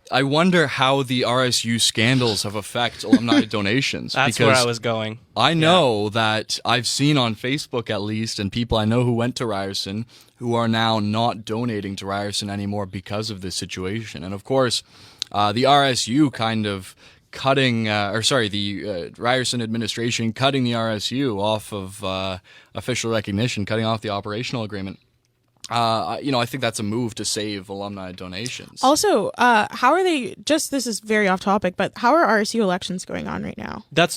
I wonder how the RSU scandals have affected alumni donations. That's because where I was going. I know that I've seen on Facebook, at least, and people I know who went to Ryerson who are now not donating to Ryerson anymore because of this situation. And of course, the RSU kind of cutting, the Ryerson administration cutting the RSU off of official recognition, cutting off the operational agreement. I think that's a move to save alumni donations. Also, how are they? This is very off topic, but how are RSU elections going on right now? I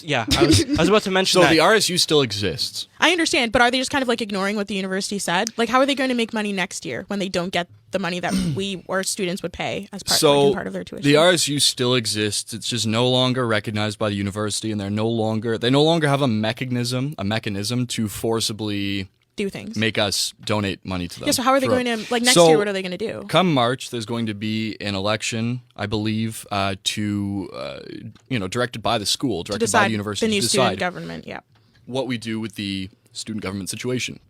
was about to mention So that. the RSU still exists. I understand, but are they just kind of like ignoring what the university said? Like, how are they going to make money next year when they don't get the money that we or students would pay as part of their tuition? The RSU still exists. It's just no longer recognized by the university, and they no longer have a mechanism to forcibly do things. make us donate money to them. Yeah, so how are they going to, like, next year, what are they going to do? Come March, there's going to be an election, I believe, directed by the school, directed by the university, the new to student decide government, yeah. what we do with the student government situation.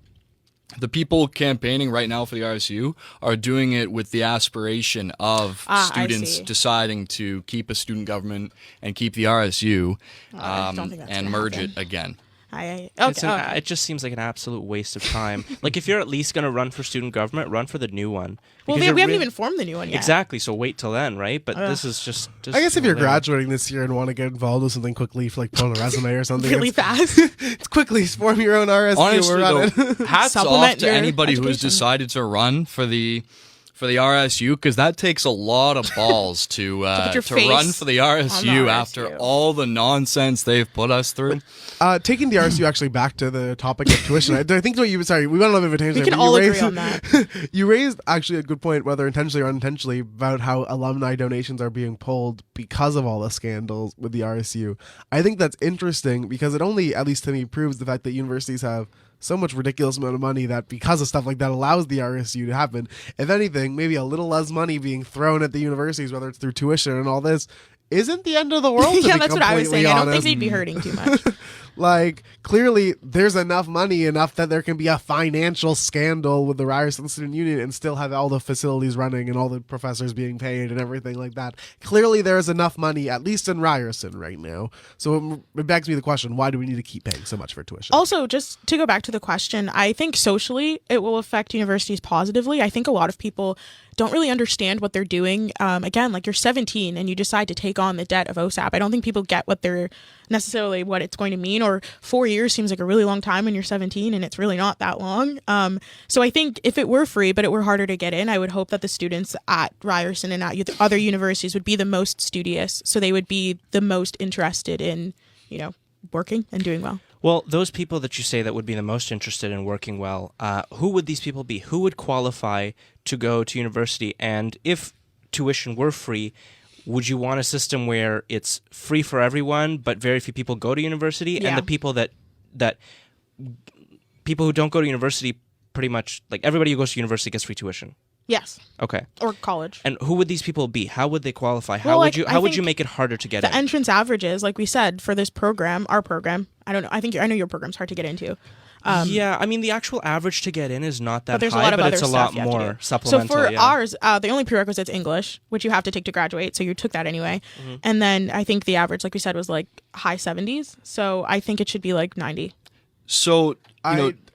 The people campaigning right now for the RSU are doing it with the aspiration of students deciding to keep a student government and keep the RSU I don't think that's and gonna merge happen. it again. It just seems like an absolute waste of time. Like, if you're at least going to run for student government, run for the new one. Well, we haven't even formed the new one yet. Exactly, so wait till then, right? But this is just I guess if you're whatever. graduating this year and want to get involved with something quickly, for like put on a resume or something, Really it's, fast. it's quickly form your own RSU. Honestly, we're on though, it. hats off Supplement to your anybody who has education. decided to run for the RSU, because that takes a lot of balls to put your face run for the RSU on the after RSU. all the nonsense they've put us through. Taking the RSU actually back to the topic of tuition, I think we went a little bit of a tangent. We can but all you agree raised- on that. You raised actually a good point, whether intentionally or unintentionally, about how alumni donations are being pulled because of all the scandals with the RSU. I think that's interesting because it only, at least to me, proves the fact that universities have so much ridiculous amount of money that because of stuff like that allows the RSU to happen. If anything, maybe a little less money being thrown at the universities, whether it's through tuition and all this, isn't the end of the world. Yeah, that's what I was saying. I don't think they'd be hurting too much. Like, clearly, there's enough money, enough that there can be a financial scandal with the Ryerson Student Union and still have all the facilities running and all the professors being paid and everything like that. Clearly, there is enough money, at least in Ryerson right now. So it begs me the question, why do we need to keep paying so much for tuition? Also, just to go back to the question, I think socially it will affect universities positively. I think a lot of people don't really understand what they're doing. Again, like you're 17 and you decide to take on the debt of OSAP. I don't think people get what it's going to mean, or 4 years seems like a really long time when you're 17 and it's really not that long. So I think if it were free, but it were harder to get in, I would hope that the students at Ryerson and at other universities would be the most studious. So they would be the most interested in, working and doing well. Well, those people that you say that would be the most interested in working well, who would these people be? Who would qualify to go to university? And if tuition were free, would you want a system where it's free for everyone, but very few people go to university? Yeah. And the people people who don't go to university, pretty much, like everybody who goes to university gets free tuition. Yes. Okay. Or college. And who would these people be? How would they qualify? How Well, would like, you I make it harder to get The in? entrance averages, like we said, for this program, our program, I don't know. I know your program's hard to get into. Yeah, I mean the actual average to get in is not that But there's high, a lot of but other it's a stuff lot you have to more do. supplemental. So for yeah. ours, the only prerequisite's English, which you have to take to graduate. So you took that anyway. Mm-hmm. And then I think the average, like we said, was like high 70s. So I think it should be like 90. So,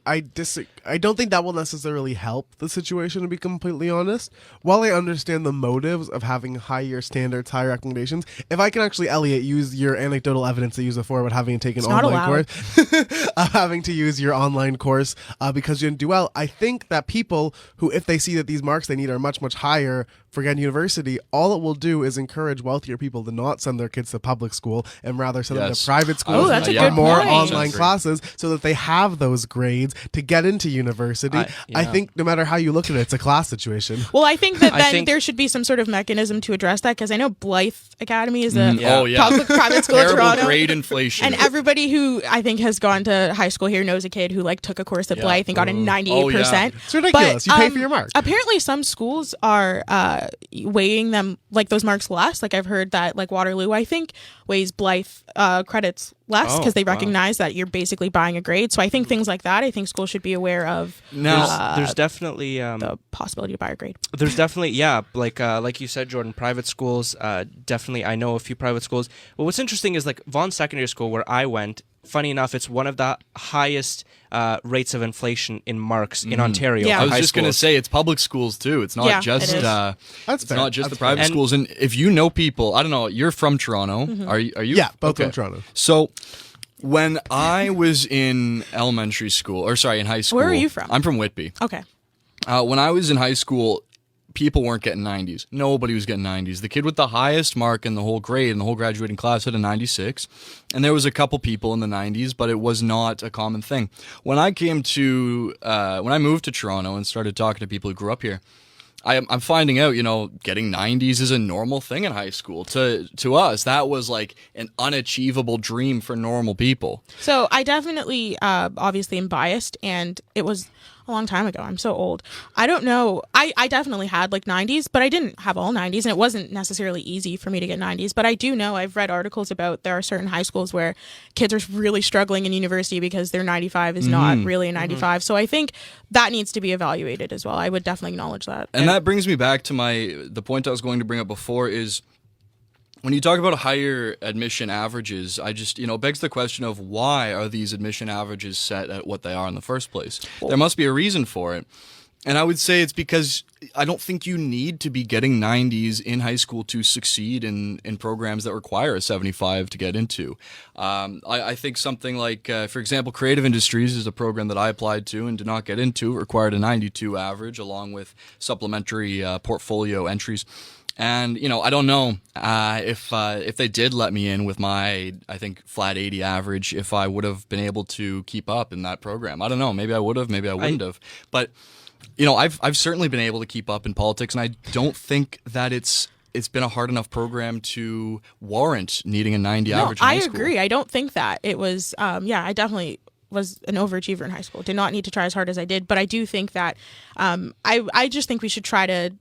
I disagree. I don't think that will necessarily help the situation, to be completely honest. While I understand the motives of having higher standards, higher recommendations, if I can actually, Elliot, use your anecdotal evidence that you used before about having to take an online course, having to use your online course because you didn't do well, I think that people who, if they see that these marks they need are much, much higher for getting university, all it will do is encourage wealthier people to not send their kids to public school and rather send them to private schools that's a for good more point. online classes so that they have those grades to get into university. I think no matter how you look at it, it's a class situation. Well, I think that then there should be some sort of mechanism to address that, because I know Blythe Academy is a public private school in terrible Toronto. grade inflation. And everybody who I think has gone to high school here knows a kid who took a course at Blythe and got a 98%. It's ridiculous. But, you pay for your marks. Apparently some schools are weighing them, those marks less. I've heard that Waterloo, I think, weighs Blythe credits less because they recognize that you're basically buying a grade. So I think things like that, I think schools should be aware of. Now, there's definitely the possibility to buy a grade. There's definitely, like you said, Jordan, private schools, definitely, I know a few private schools. Well, what's interesting is Vaughan Secondary School, where I went, funny enough, it's one of the highest rates of inflation in marks in Ontario. Yeah. I was just going to say, it's public schools too. It's not just not just the private schools. And if you know people, I don't know, you're from Toronto. Mm-hmm. Are you? Yeah, both okay. from Toronto. So when I was in elementary school, in high school. Where are you from? I'm from Whitby. Okay. When I was in high school, people weren't getting 90s. Nobody was getting 90s. The kid with the highest mark in the whole grade, in the whole graduating class, had a 96. And there was a couple people in the 90s, but it was not a common thing. When I moved to Toronto and started talking to people who grew up here, I'm finding out, getting 90s is a normal thing in high school. To us, that was like an unachievable dream for normal people. So I definitely, obviously, am biased, and it was a long time ago. I'm so old. I don't know. I definitely had 90s, but I didn't have all 90s, and it wasn't necessarily easy for me to get 90s. But I do know, I've read articles about there are certain high schools where kids are really struggling in university because their 95 is not really a 95. So I think that needs to be evaluated as well. I would definitely acknowledge that. And that brings me back to the point I was going to bring up before is, when you talk about higher admission averages, I just, begs the question of why are these admission averages set at what they are in the first place? There must be a reason for it. And I would say it's because I don't think you need to be getting 90s in high school to succeed in programs that require a 75 to get into. I think something like, for example, Creative Industries is a program that I applied to and did not get into. It required a 92 average along with supplementary portfolio entries. And, I don't know if they did let me in with my, I think, flat 80 average, if I would have been able to keep up in that program. I don't know. Maybe I would have. Maybe I wouldn't have. But, I've certainly been able to keep up in politics, and I don't think that it's been a hard enough program to warrant needing a 90 average in high school. I agree. I don't think that. It was, I definitely was an overachiever in high school. Did not need to try as hard as I did. But I do think that I just think we should try to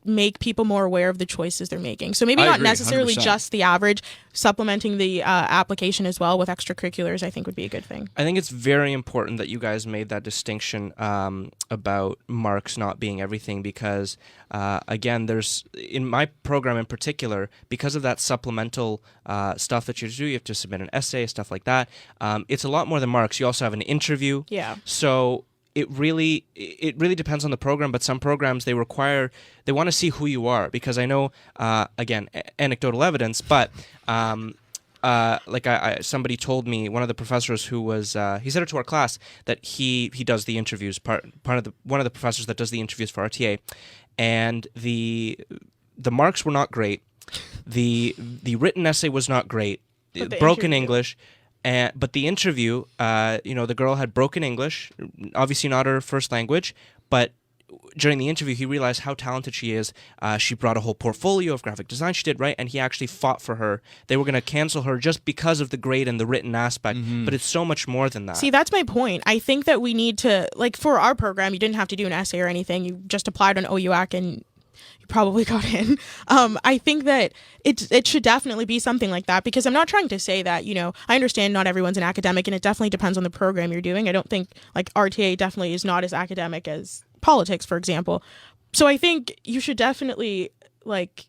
make people more aware of the choices they're making. So maybe I not agree, necessarily 100%. just the average, supplementing the application as well with extracurriculars, I think would be a good thing. I think it's very important that you guys made that distinction about marks not being everything because, again, there's in my program in particular, because of that supplemental stuff that you do, you have to submit an essay, stuff like that. It's a lot more than marks. You also have an interview. Yeah. So it really depends on the program, but some programs they want to see who you are because I know again anecdotal evidence, but somebody told me, one of the professors who was he said it to our class that he does the interviews, one of the professors that does the interviews for RTA, and the marks were not great, the written essay was not great, broken English. But the interview, the girl had broken English, obviously not her first language, but during the interview, he realized how talented she is. She brought a whole portfolio of graphic design she did, right? And he actually fought for her. They were going to cancel her just because of the grade and the written aspect, but it's so much more than that. See, that's my point. I think that we need to, like, for our program, you didn't have to do an essay or anything. You just applied on OUAC and you probably got in. I think that it should definitely be something like that because I'm not trying to say that, I understand not everyone's an academic and it definitely depends on the program you're doing. I don't think, like, RTA definitely is not as academic as politics, for example. So I think you should definitely, like,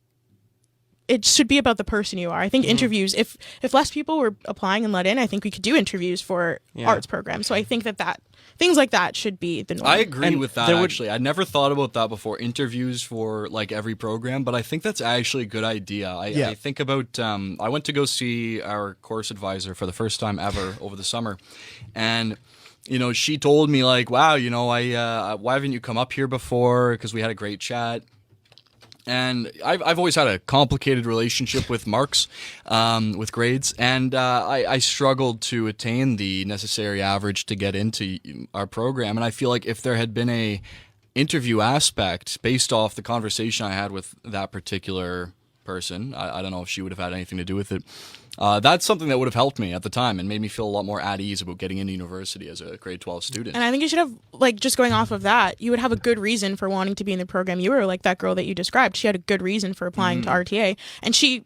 it should be about the person you are. I think interviews, if less people were applying and let in, I think we could do interviews for arts programs. So I think that things like that should be the norm. I agree with that, actually. I never thought about that before, interviews for, like, every program, but I think that's actually a good idea. I think about, I went to go see our course advisor for the first time ever over the summer, and she told me, like, wow, why haven't you come up here before? Because we had a great chat. And I've always had a complicated relationship with marks, with grades, and I struggled to attain the necessary average to get into our program. And I feel like if there had been a interview aspect based off the conversation I had with that particular person, I don't know if she would have had anything to do with it. That's something that would have helped me at the time and made me feel a lot more at ease about getting into university as a grade 12 student. And I think you should have, like, just going off of that, you would have a good reason for wanting to be in the program. You were like that girl that you described. She had a good reason for applying to RTA. And she,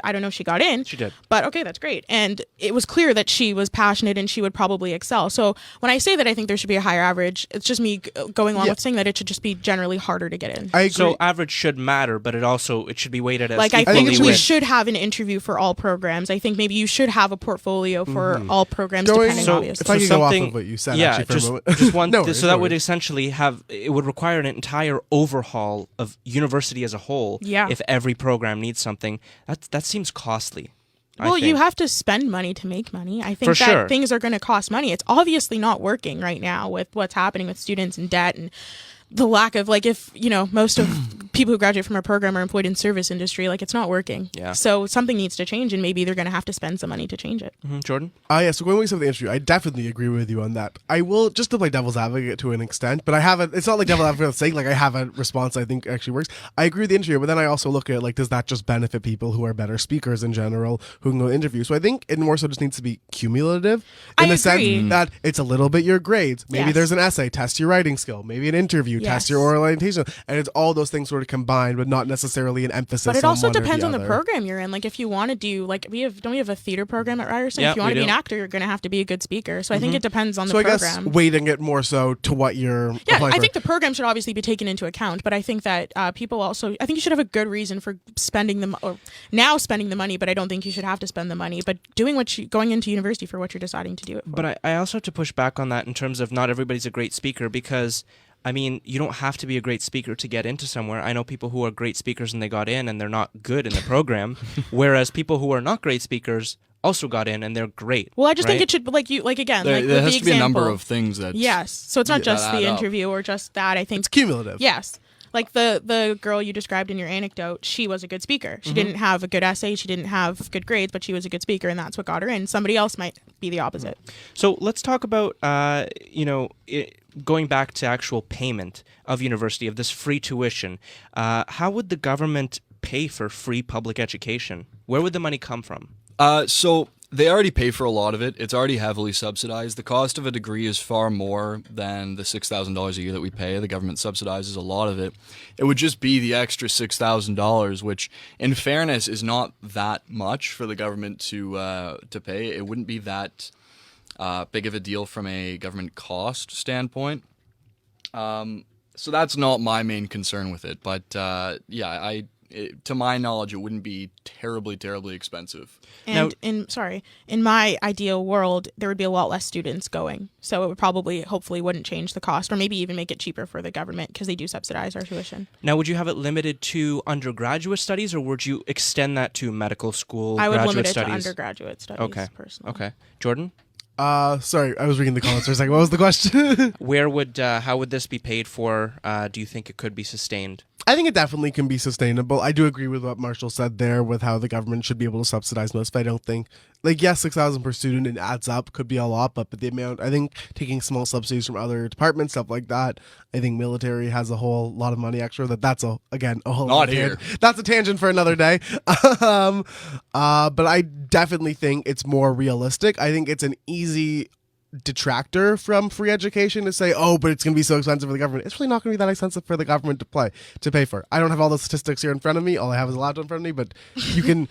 I don't know if she got in. She did. But okay, that's great. And it was clear that she was passionate and she would probably excel. So when I say that I think there should be a higher average, it's just me going along with saying that it should just be generally harder to get in. I agree. So average should matter, but it should be weighted as like, I equally think we with. should have an interview for all programs. I think maybe you should have a portfolio for all programs, depending, obviously. If I could go off something- of what you said, yeah, actually, for just, a moment. just one. No worries, so that no would worries. essentially it would require an entire overhaul of university as a whole. Yeah. If every program needs something, that seems costly. Well, you have to spend money to make money. I think For that sure. things are going to cost money. It's obviously not working right now with what's happening with students and debt and the lack of, like, if, most of people who graduate from our program are employed in service industry, like, it's not working. Yeah. So something needs to change, and maybe they're going to have to spend some money to change it. Jordan. Yeah, so going with some of the interview, I definitely agree with you on that. I will, just to play devil's advocate to an extent, but it's not like devil's advocate's sake, like, I have a response I think actually works. I agree with the interview, but then I also look at, like, does that just benefit people who are better speakers in general, who can go to interview? So I think it more so just needs to be cumulative in the agree. sense that it's a little bit your grades. Maybe Yes. there's an essay, test your writing skill. Maybe an interview, test Yes. your oral orientation. And it's all those things sort of combined, but not necessarily an emphasis on But it also one or depends on the other. program you're in. Like, if you want to do, like, don't we have a theater program at Ryerson? Yeah, If you want we to be do. an actor, you're going to have to be a good speaker. So I think it depends on the So I guess program. weighting it more so to what you're Yeah, applying I for. think the program should obviously be taken into account, but I think that people also, I think you should have a good reason for spending the money, but I don't think you should have to spend the money, but going into university for what you're deciding to do it for. But I also have to push back on that in terms of not everybody's a great speaker because, I mean, you don't have to be a great speaker to get into somewhere. I know people who are great speakers and they got in and they're not good in the program, whereas people who are not great speakers also got in and they're great. Well, I just think right? it should, again, There with has the to be a number example. of things that. Yes. So it's not just that the add up. interview or just that. I think it's cumulative. yes. Like the girl you described in your anecdote, she was a good speaker. She didn't have a good essay, she didn't have good grades, but she was a good speaker, and that's what got her in. Somebody else might be the opposite. So let's talk about, going back to actual payment of university, of this free tuition. How would the government pay for free public education? Where would the money come from? So They already pay for a lot of it. It's already heavily subsidized. The cost of a degree is far more than the $6,000 a year that we pay. The government subsidizes a lot of it. It would just be the extra $6,000, which, in fairness, is not that much for the government to pay. It wouldn't be that big of a deal from a government cost standpoint. So that's not my main concern with it. But to my knowledge, it wouldn't be terribly, terribly expensive. And in my ideal world, there would be a lot less students going. So it would probably, hopefully, wouldn't change the cost or maybe even make it cheaper for the government because they do subsidize our tuition. Now, would you have it limited to undergraduate studies or would you extend that to medical school, I would graduate limit it studies? to undergraduate studies, personally. Okay. Jordan? Sorry, I was reading the comments for a second. What was the question? How would this be paid for? Do you think it could be sustained? I think it definitely can be sustainable. I do agree with what Marshall said there with how the government should be able to subsidize most, but I don't think, yes, $6,000 per student, it adds up, could be a lot, but the amount, I think taking small subsidies from other departments, stuff like that, I think military has a whole lot of money extra, that's a whole Not here. That's a tangent for another day. But I definitely think it's more realistic. I think it's an easy detractor from free education to say, oh, but it's going to be so expensive for the government. It's really not going to be that expensive for the government to pay for. I don't have all the statistics here in front of me. All I have is a laptop in front of me, but you can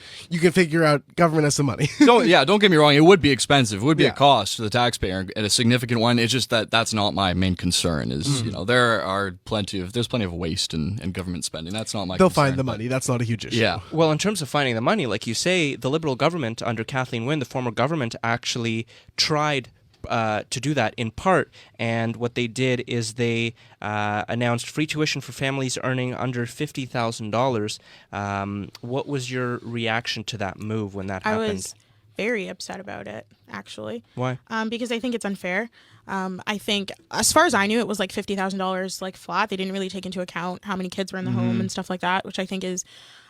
figure out government has some money. Don't get me wrong. It would be expensive. It would be a cost to the taxpayer and a significant one. It's just that's not my main concern is, there's plenty of waste in government spending. That's not my They'll concern. find the money. That's not a huge issue. Yeah. Well, in terms of finding the money, like you say, the Liberal government under Kathleen Wynne, the former government, actually tried to do that in part, and what they did is they announced free tuition for families earning under $50,000. What was your reaction to that move when that happened? I was very upset about it, actually. Why? Because I think it's unfair. I think, as far as I knew, it was like $50,000 flat. They didn't really take into account how many kids were in the home and stuff like that, which I think is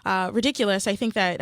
ridiculous. I think that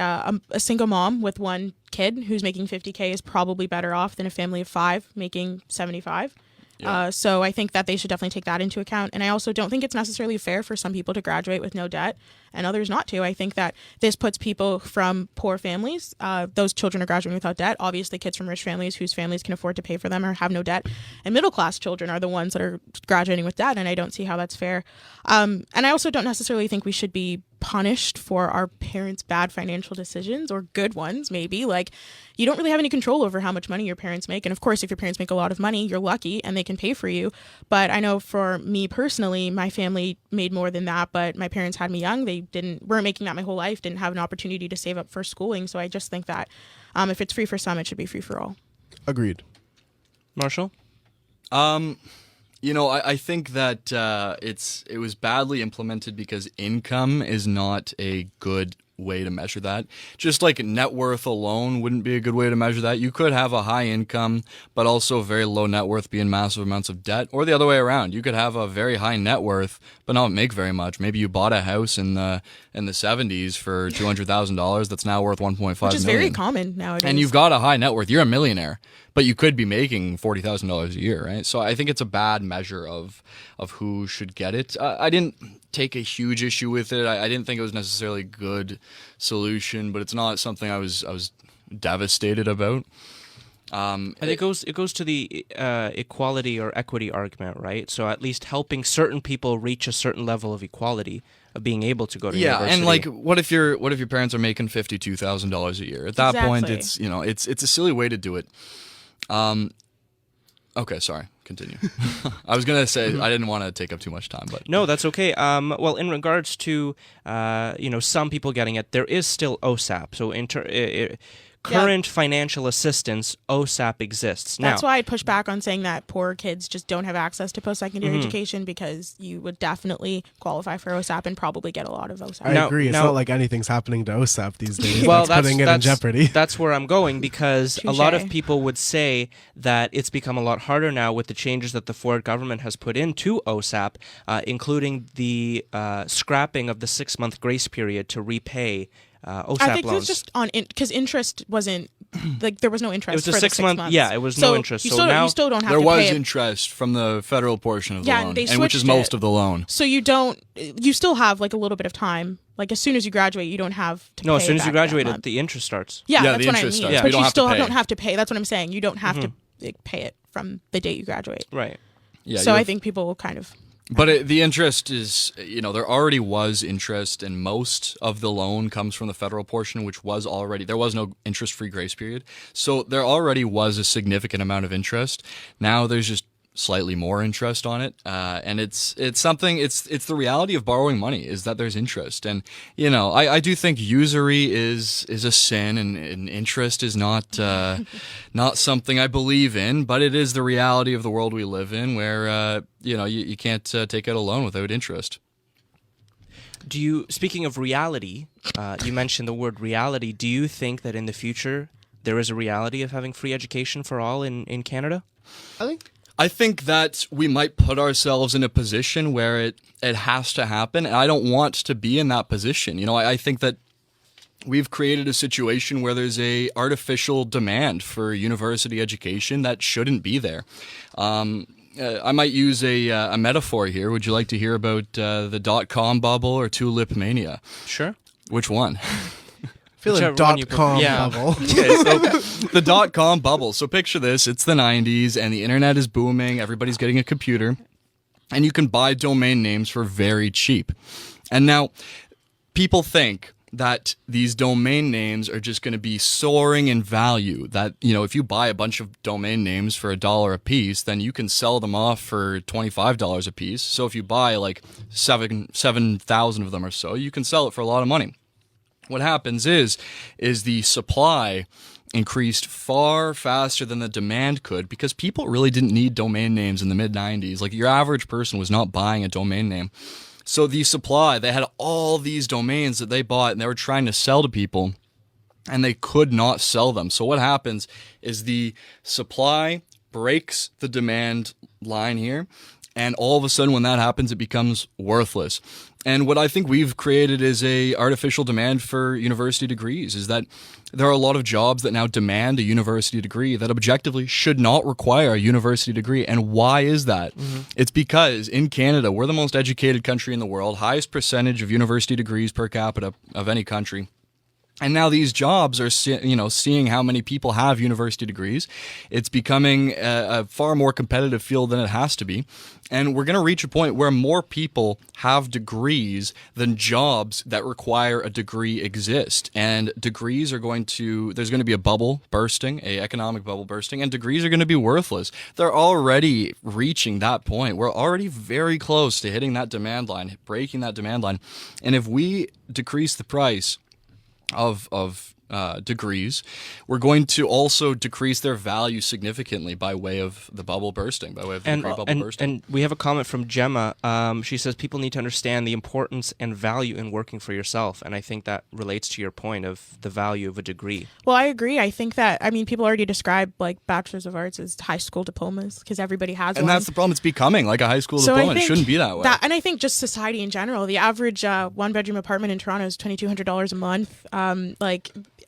a single mom with one kid who's making $50K is probably better off than a family of 5 making $75K. Yeah. So I think that they should definitely take that into account. And I also don't think it's necessarily fair for some people to graduate with no debt and others not to. I think that this puts people from poor families, those children are graduating without debt. Obviously, kids from rich families whose families can afford to pay for them or have no debt. And middle-class children are the ones that are graduating with debt, and I don't see how that's fair. And I also don't necessarily think we should be punished for our parents' bad financial decisions, or good ones, maybe. You don't really have any control over how much money your parents make. And of course, if your parents make a lot of money, you're lucky and they can pay for you. But I know for me personally, my family made more than that, but my parents had me young. They weren't making that my whole life, didn't have an opportunity to save up for schooling. So I just think that if it's free for some, it should be free for all. Agreed. Marshall? I think that it was badly implemented because income is not a good way to measure that. Just like net worth alone wouldn't be a good way to measure that. You could have a high income, but also very low net worth, be in massive amounts of debt, or the other way around. You could have a very high net worth, but not make very much. Maybe you bought a house in the 70s for $200,000 that's now worth 1.5 million. Which is very common nowadays. And you've got a high net worth. You're a millionaire, but you could be making $40,000 a year, right? So I think it's a bad measure of who should get it. I didn't take a huge issue with it. I didn't think it was necessarily a good solution, but it's not something I was devastated about. And it goes to the equality or equity argument, right? So at least helping certain people reach a certain level of equality, of being able to go to university. And what if your parents are making $52,000 a year? At that point, it's a silly way to do it. Okay, sorry. Continue. I was gonna say I didn't want to take up too much time, but no, that's okay. Well, in regards to some people getting it, there is still OSAP. So current financial assistance, OSAP exists. That's why I'd push back on saying that poor kids just don't have access to post-secondary education, because you would definitely qualify for OSAP and probably get a lot of OSAP. I agree. It's not like anything's happening to OSAP these days. Well, that's putting it in jeopardy. That's where I'm going, because Touché. A lot of people would say that it's become a lot harder now with the changes that the Ford government has put into OSAP, including the scrapping of the 6-month grace period to repay OSAP I think loans. it's just on because interest wasn't like there was no interest. It was for a the 6 month. months. Yeah, it was no interest. So now you still don't have There to was pay it. interest from the federal portion of the Yeah, loan, and they which is switched most it. of the loan. So you still have like a little bit of time. Like as soon as you graduate, you don't have to. no, pay as soon as you back that graduate, month. the interest starts. Yeah, Yeah, that's the what I interest mean. starts. Yeah. But You don't you have to still pay. don't have to pay. That's what I'm saying. You don't have to like, pay it from the date you graduate. Right. Yeah, So you I have- think people will kind of. But the interest is, there already was interest, and most of the loan comes from the federal portion, which was already, there was no interest-free grace period. So there already was a significant amount of interest. Now there's just slightly more interest on it. And it's something, it's the reality of borrowing money is that there's interest. And, I do think usury is a sin, and interest is not something I believe in, but it is the reality of the world we live in where, you can't take out a loan without interest. Speaking of reality, you mentioned the word reality. Do you think that in the future there is a reality of having free education for all in Canada? I think that we might put ourselves in a position where it has to happen, and I don't want to be in that position. I think that we've created a situation where there's a artificial demand for university education that shouldn't be there. I might use a metaphor here. Would you like to hear about the .com bubble or tulip mania? Sure. Which one? I feel Whichever like one you .com yeah. bubble. Okay, so the .com bubble. So picture this. It's the 90s and the internet is booming. Everybody's getting a computer. And you can buy domain names for very cheap. And now people think that these domain names are just going to be soaring in value. That, if you buy a bunch of domain names for $1 a piece, then you can sell them off for $25 a piece. So if you buy like 7,000 of them or so, you can sell it for a lot of money. What happens is the supply increased far faster than the demand could because people really didn't need domain names in the mid-90s. Like your average person was not buying a domain name. So the supply, they had all these domains that they bought and they were trying to sell to people and they could not sell them. So what happens is the supply breaks the demand line here. And all of a sudden when that happens, it becomes worthless. And what I think we've created is a artificial demand for university degrees, is that there are a lot of jobs that now demand a university degree that objectively should not require a university degree. And why is that? Mm-hmm. It's because in Canada, we're the most educated country in the world, highest percentage of university degrees per capita of any country. And now these jobs are, seeing how many people have university degrees. It's becoming a far more competitive field than it has to be. And we're going to reach a point where more people have degrees than jobs that require a degree exist. And degrees are there's going to be a bubble bursting, an economic bubble bursting, and degrees are going to be worthless. They're already reaching that point. We're already very close to hitting that demand line, breaking that demand line. And if we decrease the price of degrees, we're going to also decrease their value significantly by way of the bubble bursting, by way of the degree bubble bursting. And we have a comment from Gemma. She says people need to understand the importance and value in working for yourself. And I think that relates to your point of the value of a degree. Well, I agree. I think that, people already describe like bachelors of arts as high school diplomas because everybody has one. And that's the problem. It's becoming like a high school diploma. It shouldn't be that way. And I think just society in general, the average one-bedroom apartment in Toronto is $2,200 a month.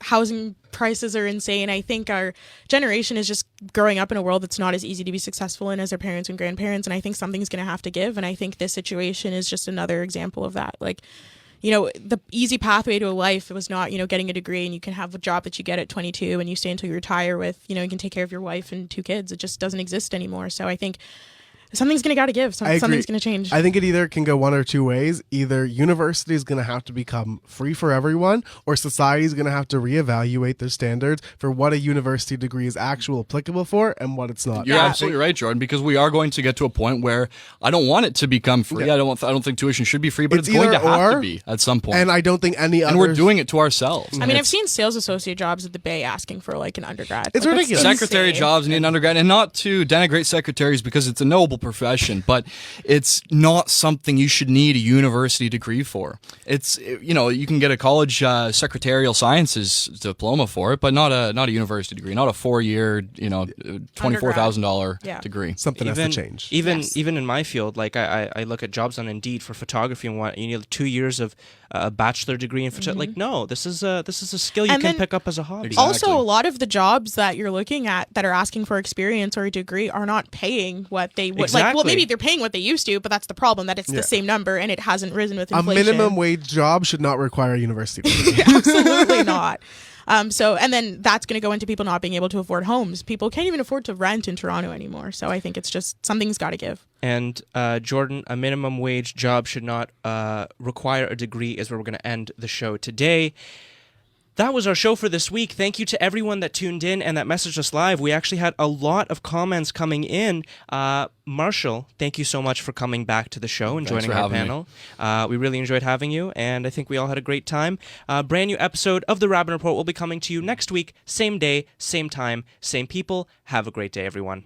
Housing prices are insane. I think our generation is just growing up in a world that's not as easy to be successful in as our parents and grandparents. And I think something's going to have to give. And I think this situation is just another example of that. The easy pathway to a life was not, getting a degree and you can have a job that you get at 22 and you stay until you retire with, you can take care of your wife and 2 kids. It just doesn't exist anymore. So I think something's going to gotta give. Something's going to change. I think it either can go one or two ways. Either university is going to have to become free for everyone, or society is going to have to reevaluate their standards for what a university degree is actually applicable for and what it's not. You're absolutely right, Jordan, because we are going to get to a point where I don't want it to become free. Yeah. I don't think tuition should be free, but it's going to have to be at some point. And I don't think any other. And we're doing it to ourselves. I've seen sales associate jobs at the Bay asking for an undergrad. It's ridiculous. Secretary jobs need an undergrad, and not to denigrate secretaries because it's a noble profession, but it's not something you should need a university degree for. It's, you know, you can get a college secretarial sciences diploma for it, but not a university degree, not a 4-year, you know, $24,000 degree. Something has to change. Even in my field, like I look at jobs on Indeed for photography and what, you need 2 years of a bachelor degree in photography. Like, no, this is a skill you can pick up as a hobby. Exactly. Also, a lot of the jobs that you're looking at that are asking for experience or a degree are not paying what they would. Like, well, maybe they're paying what they used to, but that's the problem, that it's the same number and it hasn't risen with inflation. A minimum wage job should not require a university degree. Absolutely not. And then that's going to go into people not being able to afford homes. People can't even afford to rent in Toronto anymore. So I think it's just something's got to give. And Jordan, a minimum wage job should not require a degree is where we're going to end the show today. That was our show for this week. Thank you to everyone that tuned in and that messaged us live. We actually had a lot of comments coming in. Marshall, thank you so much for coming back to the show and joining our panel. We really enjoyed having you, and I think we all had a great time. Brand new episode of the Raben Report will be coming to you next week, same day, same time, same people. Have a great day, everyone.